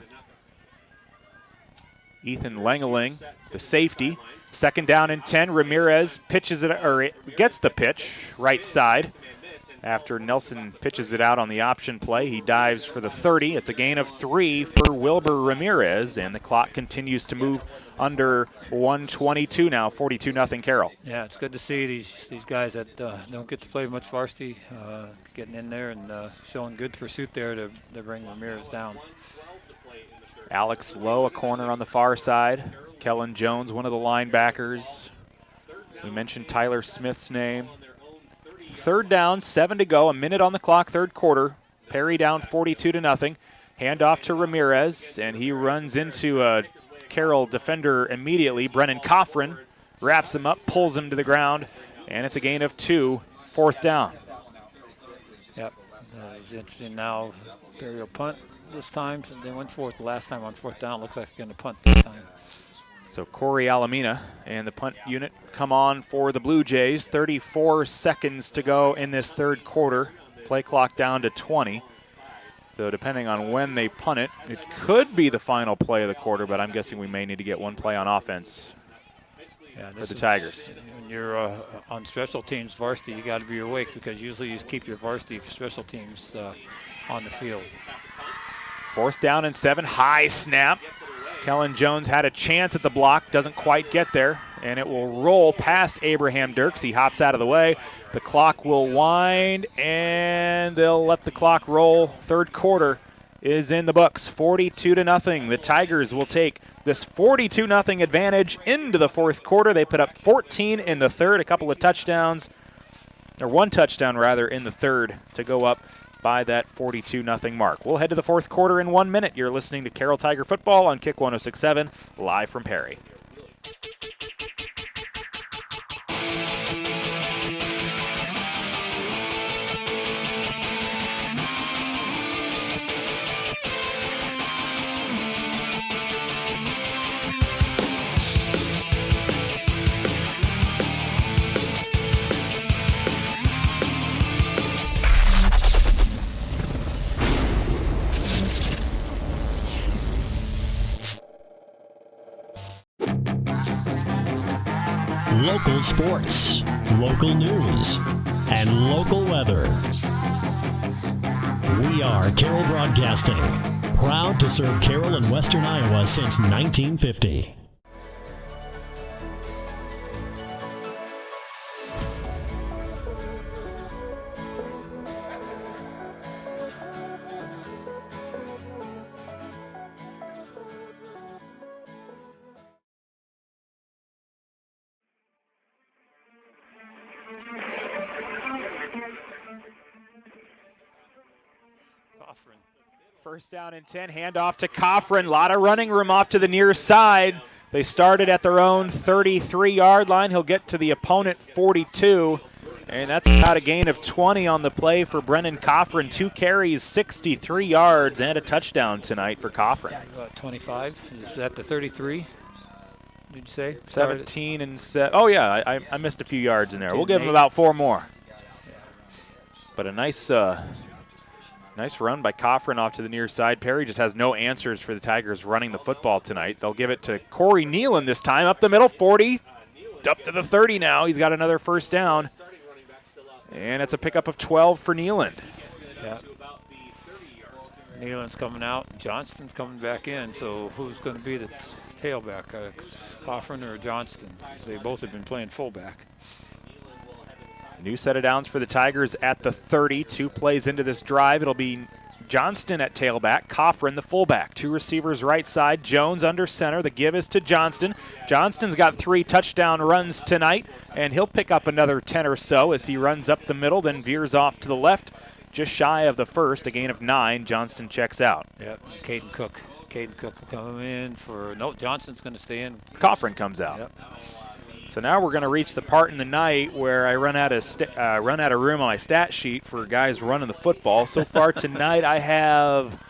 Ethan Langeling, the safety. Second down and 10. Ramirez pitches it, or gets the pitch, right side. After Nelson pitches it out on the option play, he dives for the 30. It's a gain of 3 for Wilbur Ramirez, and the clock continues to move under 1:22 now, 42-0 Carroll. Yeah, it's good to see these guys that don't get to play much varsity getting in there and showing good pursuit there to bring Ramirez down. Alex Lowe, a corner on the far side. Kellen Jones, one of the linebackers. We mentioned Tyler Smith's name. Third down, 7 to go, a minute on the clock, third quarter. Perry down 42-0. Handoff to Ramirez, and he runs into a Carroll defender immediately. Brennan Coffrin wraps him up, pulls him to the ground, and it's a gain of 2, fourth down. Yep, it's interesting now. Perry will punt this time. They went for it the last time on fourth down. Looks like they're going to punt this time. So Corey Alamina and the punt unit come on for the Blue Jays. 34 seconds to go in this third quarter. Play clock down to 20. So depending on when they punt it, it could be the final play of the quarter, but I'm guessing we may need to get one play on offense for the Tigers. When you're on special teams varsity, you got to be awake because usually you keep your varsity special teams on the field. Fourth down and 7, high snap. Kellen Jones had a chance at the block, doesn't quite get there, and it will roll past Abraham Dirks. He hops out of the way. The clock will wind, and they'll let the clock roll. Third quarter is in the books, 42-0. The Tigers will take this 42-0 advantage into the fourth quarter. They put up 14 in the third, a couple of touchdowns, or one touchdown rather in the third to go up by that 42-0 mark. We'll head to the fourth quarter in 1 minute. You're listening to Carroll Tiger Football on Kick 106.7, live from Perry. Local sports, local news, and local weather. We are Carroll Broadcasting, proud to serve Carroll and Western Iowa since 1950. First down and 10, handoff to Coffrin. A lot of running room off to the near side. They started at their own 33-yard line. He'll get to the opponent 42. And that's about a gain of 20 on the play for Brennan Coffrin. 2 carries, 63 yards, and a touchdown tonight for Coffrin. 25. Is that the 33? Did you say? 17 and 7. Oh, yeah, I missed a few yards in there. We'll give him about 4 more. But a nice run by Coffrin off to the near side. Perry just has no answers for the Tigers running the football tonight. They'll give it to Corey Nealon this time. Up the middle, 40. Up to the 30 now. He's got another first down. And it's a pickup of 12 for Nealon. Yeah. Nealon's coming out. Johnston's coming back in. So who's going to be the tailback, Coffrin or Johnston? They both have been playing fullback. New set of downs for the Tigers at the 30. 2 plays into this drive. It'll be Johnston at tailback, Coffrin the fullback. 2 receivers right side, Jones under center. The give is to Johnston. Johnston's got 3 touchdown runs tonight, and he'll pick up another 10 or so as he runs up the middle, then veers off to the left, just shy of the first, a gain of 9. Johnston checks out. Yep, Caden Cook. Caden Cook will come in for, no, Johnston's going to stay in. Coffrin comes out. Yep. So now we're going to reach the part in the night where I run out of room on my stat sheet for guys running the football. So far tonight I have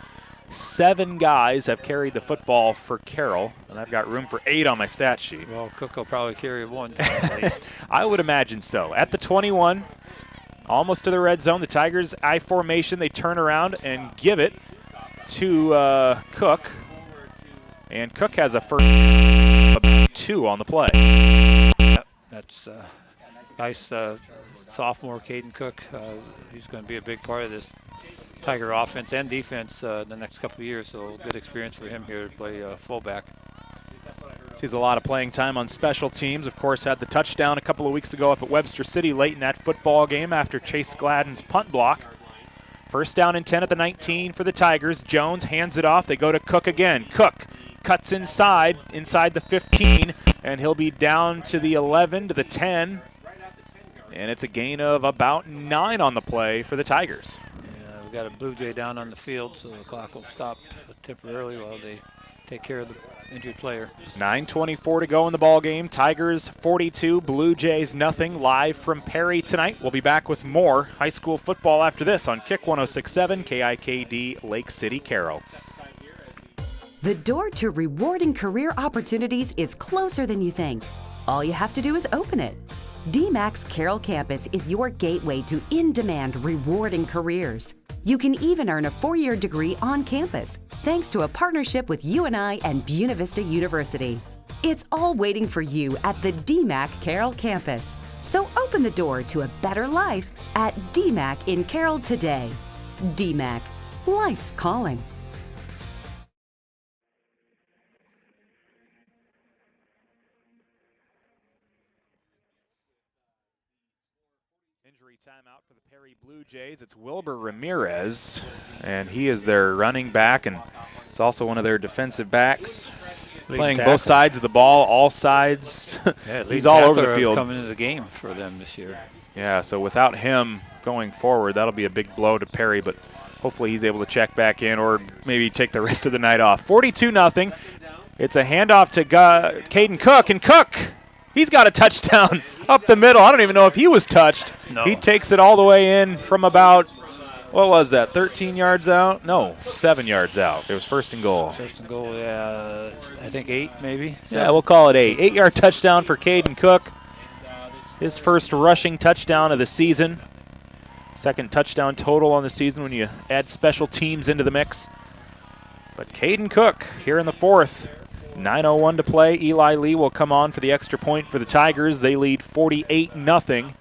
7 guys have carried the football for Carroll, and I've got room for 8 on my stat sheet. Well, Cook will probably carry 1. I would imagine so. At the 21, almost to the red zone, the Tigers I formation. They turn around and give it to Cook, and Cook has a first 2 on the play. That's nice sophomore Caden Cook. He's going to be a big part of this Tiger offense and defense the next couple of years, so good experience for him here to play fullback. Sees a lot of playing time on special teams. Of course, had the touchdown a couple of weeks ago up at Webster City late in that football game after Chase Gladden's punt block. First down and 10 at the 19 for the Tigers. Jones hands it off. They go to Cook again. Cook cuts inside the 15, and he'll be down to the 11, to the 10, and it's a gain of about 9 on the play for the Tigers. Yeah, we've got a Blue Jay down on the field, so the clock will stop temporarily while they take care of the injured player. 9:24 to go in the ball game. Tigers 42, Blue Jays nothing. Live from Perry tonight. We'll be back with more high school football after this on Kick 106.7 KIKD Lake City, Carroll. The door to rewarding career opportunities is closer than you think. All you have to do is open it. DMAC's Carroll campus is your gateway to in-demand, rewarding careers. You can even earn a 4-year degree on campus, thanks to a partnership with UNI and Buena Vista University. It's all waiting for you at the DMAC Carroll campus. So open the door to a better life at DMAC in Carroll today. DMAC, life's calling. Timeout for the Perry Bluejays. It's Wilbur Ramirez, and he is their running back, and it's also one of their defensive backs. Playing both sides of the ball, all sides. Yeah, he's all over the field. Coming into the game for them this year. Yeah, so without him going forward, that'll be a big blow to Perry, but hopefully he's able to check back in or maybe take the rest of the night off. 42-0. It's a handoff to Caden Cook, and Cook, he's got a touchdown up the middle. I don't even know if he was touched. No. He takes it all the way in from about, what was that, 13 yards out? No, 7 yards out. It was first and goal. First and goal, yeah, I think 8 maybe. Yeah, we'll call it 8. 8-yard touchdown for Caden Cook. His first rushing touchdown of the season. Second touchdown total on the season when you add special teams into the mix. But Caden Cook here in the fourth. 9:01 to play. Eli Lee will come on for the extra point for the Tigers. They lead 48-0.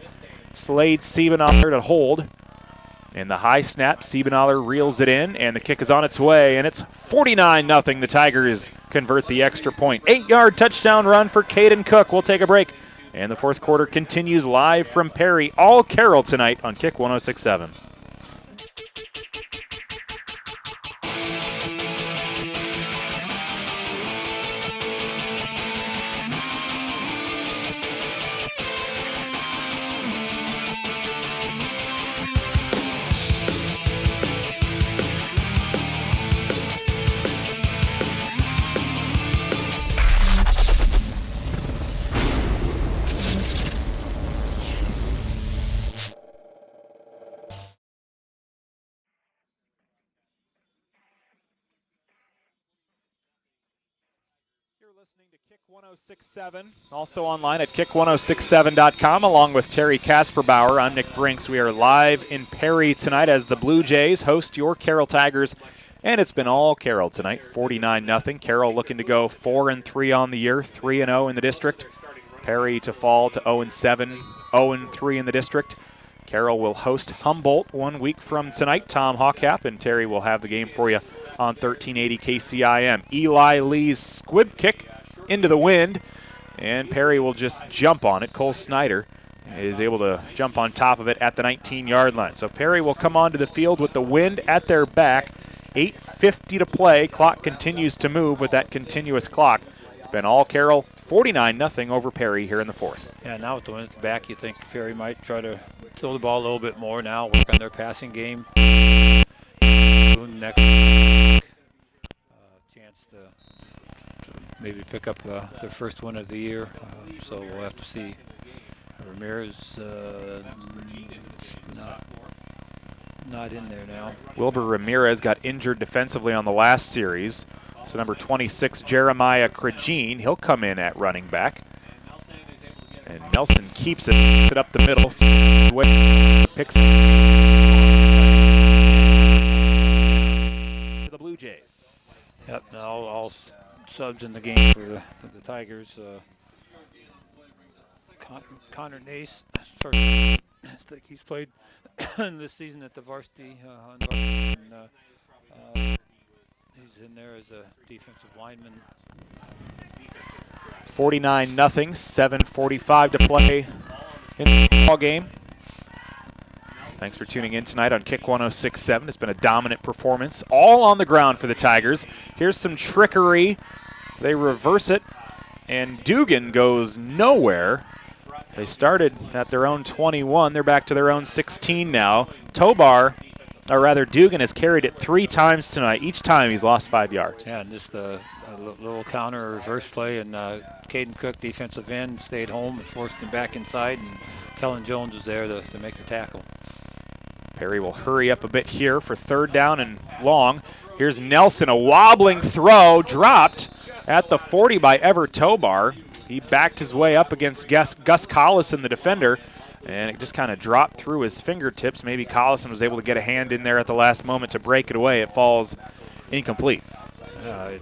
Slade Siebenaler to hold. And the high snap, Siebenaler reels it in, and the kick is on its way, and it's 49-0. The Tigers convert the extra point. 8-yard touchdown run for Caden Cook. We'll take a break. And the fourth quarter continues live from Perry. All Carroll tonight on Kick 106.7. Listening to Kick 1067, also online at kick1067.com, along with Terry Kasperbauer. I'm Nick Brinks. We are live in Perry tonight as the Blue Jays host your Carroll Tigers, and it's been all Carroll tonight, 49-0. Carroll looking to go 4-3 on the year, 3-0 in the district. Perry to fall to 0-7, 0-3 in the district. Carroll will host Humboldt 1 week from tonight. Tom Hawkap and Terry will have the game for you on 1380 KCIM. Eli Lee's squib kick into the wind, and Perry will just jump on it. Cole Snyder is able to jump on top of it at the 19-yard line. So Perry will come onto the field with the wind at their back. 8:50 to play. Clock continues to move with that continuous clock. It's been all Carroll, 49-0 over Perry here in the fourth. Yeah, now with the wind at the back, you think Perry might try to throw the ball a little bit more now, work on their passing game. Next chance to maybe pick up their first win of the year. So we'll have to see. Ramirez not in there now. Wilbur Ramirez got injured defensively on the last series. So number 26, Jeremiah Krajine, he'll come in at running back. And Nelson keeps it up the middle. Picks the Blue Jays. Yep, now all subs in the game for the Tigers. Connor Nace, first, I think he's played this season at the Varsity. He's in there as a defensive lineman. 49-0, 7:45 to play in the ball game. Thanks for tuning in tonight on Kick 1067. It's been a dominant performance, all on the ground for the Tigers. Here's some trickery. They reverse it, and Dugan goes nowhere. They started at their own 21. They're back to their own 16 now. Dugan has carried it 3 times tonight. Each time he's lost 5 yards. Yeah, and just a little counter reverse play, and Caden Cook, defensive end, stayed home and forced him back inside, and Kellen Jones was there to make the tackle. Perry will hurry up a bit here for 3rd down and long. Here's Nelson, a wobbling throw, dropped at the 40 by Ever Tobar. He backed his way up against Gus Collison, the defender, and it just kind of dropped through his fingertips. Maybe Collison was able to get a hand in there at the last moment to break it away. It falls incomplete. I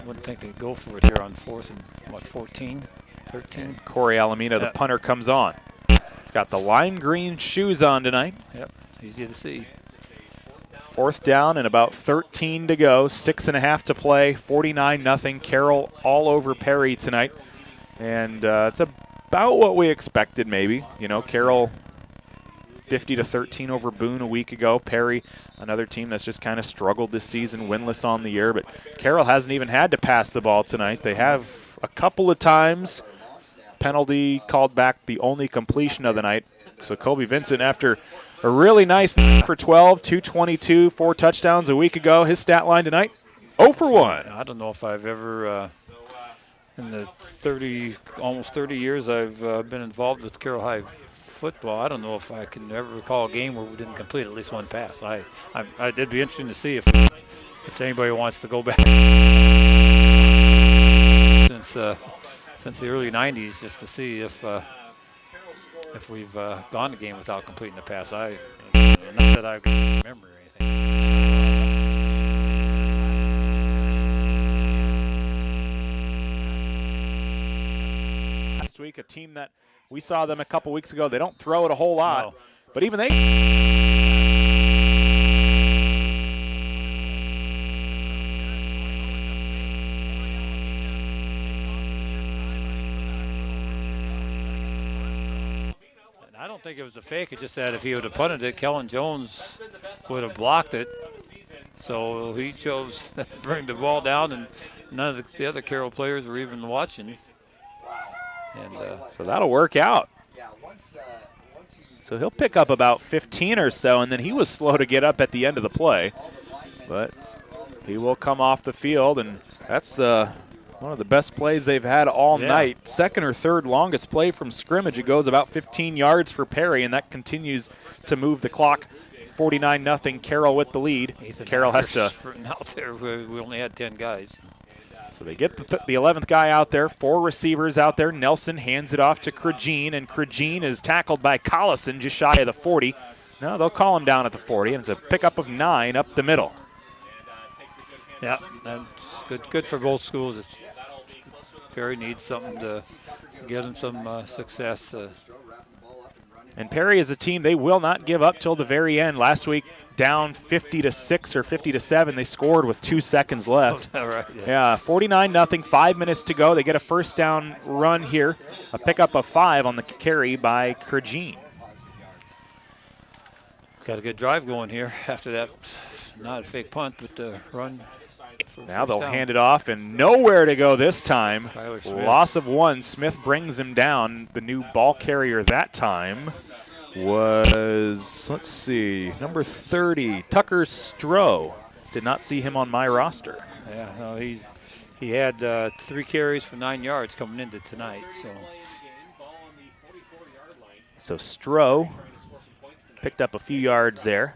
wouldn't think they'd go for it here on 4th and, 14, 13? And Corey Alameda, the punter, comes on. He's got the lime green shoes on tonight. Yep, easy to see. 4th down and about 13 to go. 6.5 to play. 49-0. Carroll all over Perry tonight. And it's about what we expected maybe. You know, Carroll 50-13 over Boone a week ago. Perry, another team that's just kind of struggled this season, winless on the year. But Carroll hasn't even had to pass the ball tonight. They have a couple of times. Penalty called back the only completion of the night. So Kobe Vincent, after a really nice for 12, 222, 4 touchdowns a week ago, his stat line tonight, 0 for 1. I don't know if I've ever, in the almost 30 years I've been involved with Carroll High football, I don't know if I can ever recall a game where we didn't complete at least one pass. It'd be interesting to see if anybody wants to go back since the early 90s, just to see if we've gone a game without completing the pass. Not that I can remember anything. Last week, a team that we saw them a couple weeks ago, they don't throw it a whole lot, No. but even they. I don't think it was a fake. It's just that if he would have punted it, Kellen Jones would have blocked it. So he chose to bring the ball down, and none of the other Carroll players were even watching. And so that'll work out. So he'll pick up about 15 or so, and then he was slow to get up at the end of the play. But he will come off the field, and that's one of the best plays they've had all night. 2nd or 3rd longest play from scrimmage. It goes about 15 yards for Perry, and that continues to move the clock. 49-0, Carroll with the lead. Ethan Carroll has to sprinting out there. We only had 10 guys. So they get the 11th guy out there, 4 receivers out there. Nelson hands it off to Cragene, and Cragene is tackled by Collison just shy of the 40. No, they'll call him down at the 40, and it's a pickup of 9 up the middle. Yeah, and good for both schools. Perry needs something to give them some success. And Perry is a team they will not give up till the very end. Last week, down 50-6 or 50-7, they scored with 2 seconds left. Oh, right, yeah, 49-0, 5 minutes to go. They get a first down run here, a pickup of 5 on the carry by Cragene. Got a good drive going here after that. Not a fake punt, but the run. Now they'll hand it off, and nowhere to go this time. Loss of 1. Smith brings him down. The new ball carrier that time was, let's see, number 30, Tucker Stroh. Did not see him on my roster. Yeah, no, he had 3 carries for 9 yards coming into tonight. So Stroh picked up a few yards there.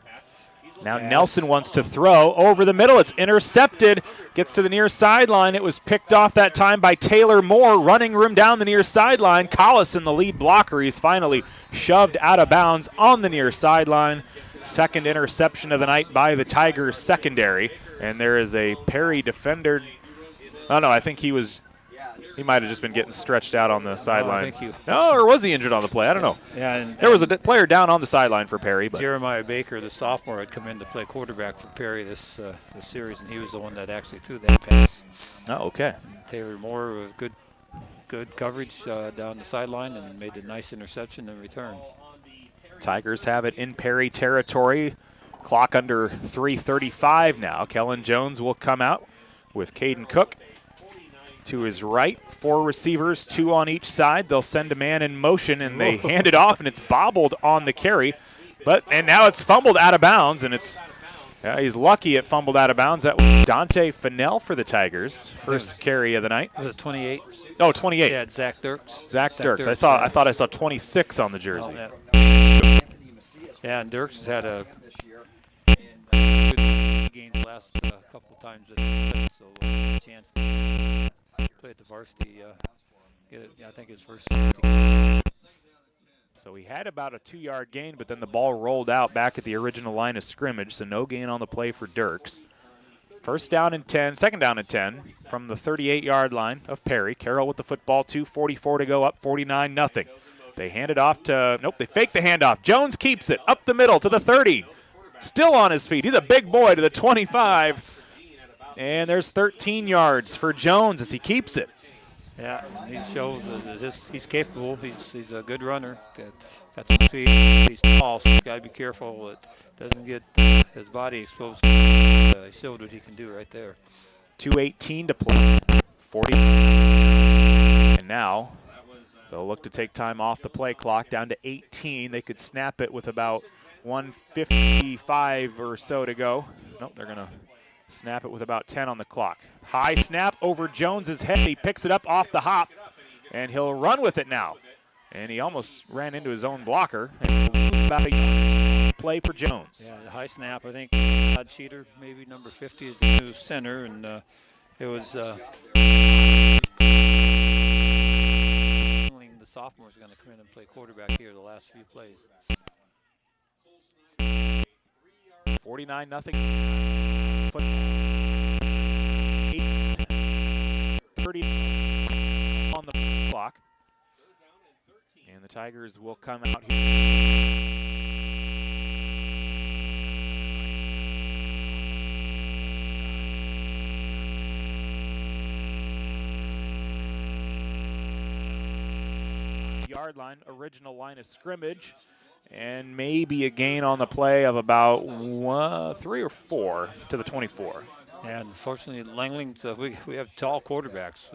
Now Nelson wants to throw over the middle. It's intercepted. Gets to the near sideline. It was picked off that time by Taylor Moore. Running room down the near sideline. Collison, the lead blocker. He's finally shoved out of bounds on the near sideline. Second interception of the night by the Tigers secondary. And there is a Perry defender. Oh, no, I think he might have just been getting stretched out on the sideline. No, or was he injured on the play? I don't know. Yeah, and there was a player down on the sideline for Perry. But Jeremiah Baker, the sophomore, had come in to play quarterback for Perry this series, and he was the one that actually threw that pass. Oh, okay. Taylor Moore with good coverage down the sideline and made a nice interception in return. Tigers have it in Perry territory. Clock under 3:35 now. Kellen Jones will come out with Caden Cook to his right. 4 receivers, 2 on each side. They'll send a man in motion, and they hand it off, and it's bobbled on the carry. And now it's fumbled out of bounds, and he's lucky it fumbled out of bounds. That was Dante Fennell for the Tigers. First carry of the night. Was it 28? Oh, 28. Yeah, Zach Dirks. Zach Dirks. I thought I saw 26 on the jersey. Yeah, and Dirks has had a good game the last couple of times, so a chance to play at the Varsity. I think his first. So he had about a 2-yard gain, but then the ball rolled out back at the original line of scrimmage, so no gain on the play for Dirks. Second down and 10 from the 38-yard line of Perry. Carroll with the football, 2:44 to go, up 49-0. They hand it off to, they fake the handoff. Jones keeps it up the middle to the 30. Still on his feet. He's a big boy to the 25. And there's 13 yards for Jones as he keeps it. Yeah, he shows that he's capable. He's a good runner. Got some speed. He's tall, so he's got to be careful that doesn't get his body exposed. He showed what he can do right there. 2:18 to play. 40. And now they'll look to take time off the play clock down to 18. They could snap it with about 1:55 or so to go. Nope, they're going to snap it with about 10 on the clock. High snap over Jones's head. He picks it up off the hop, and he'll run with it now. And he almost ran into his own blocker. And about a play for Jones. Yeah, the high snap. I think Todd Cheater, maybe number 50, is the new center, and it was the sophomore is going to come in and play quarterback here the last few plays. 49-0. 30 on the clock. And the Tigers will come out here. Yard line, original line of scrimmage, and maybe a gain on the play of about 3 or 4 to the 24. And unfortunately, Langling's we have tall quarterbacks.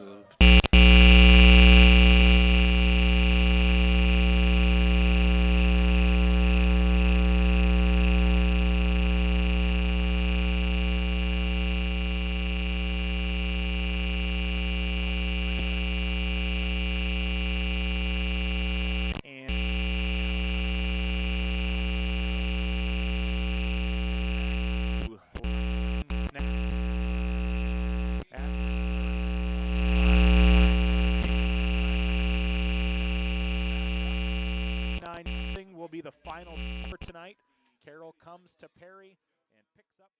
the final for tonight. Carroll comes to Perry and picks up.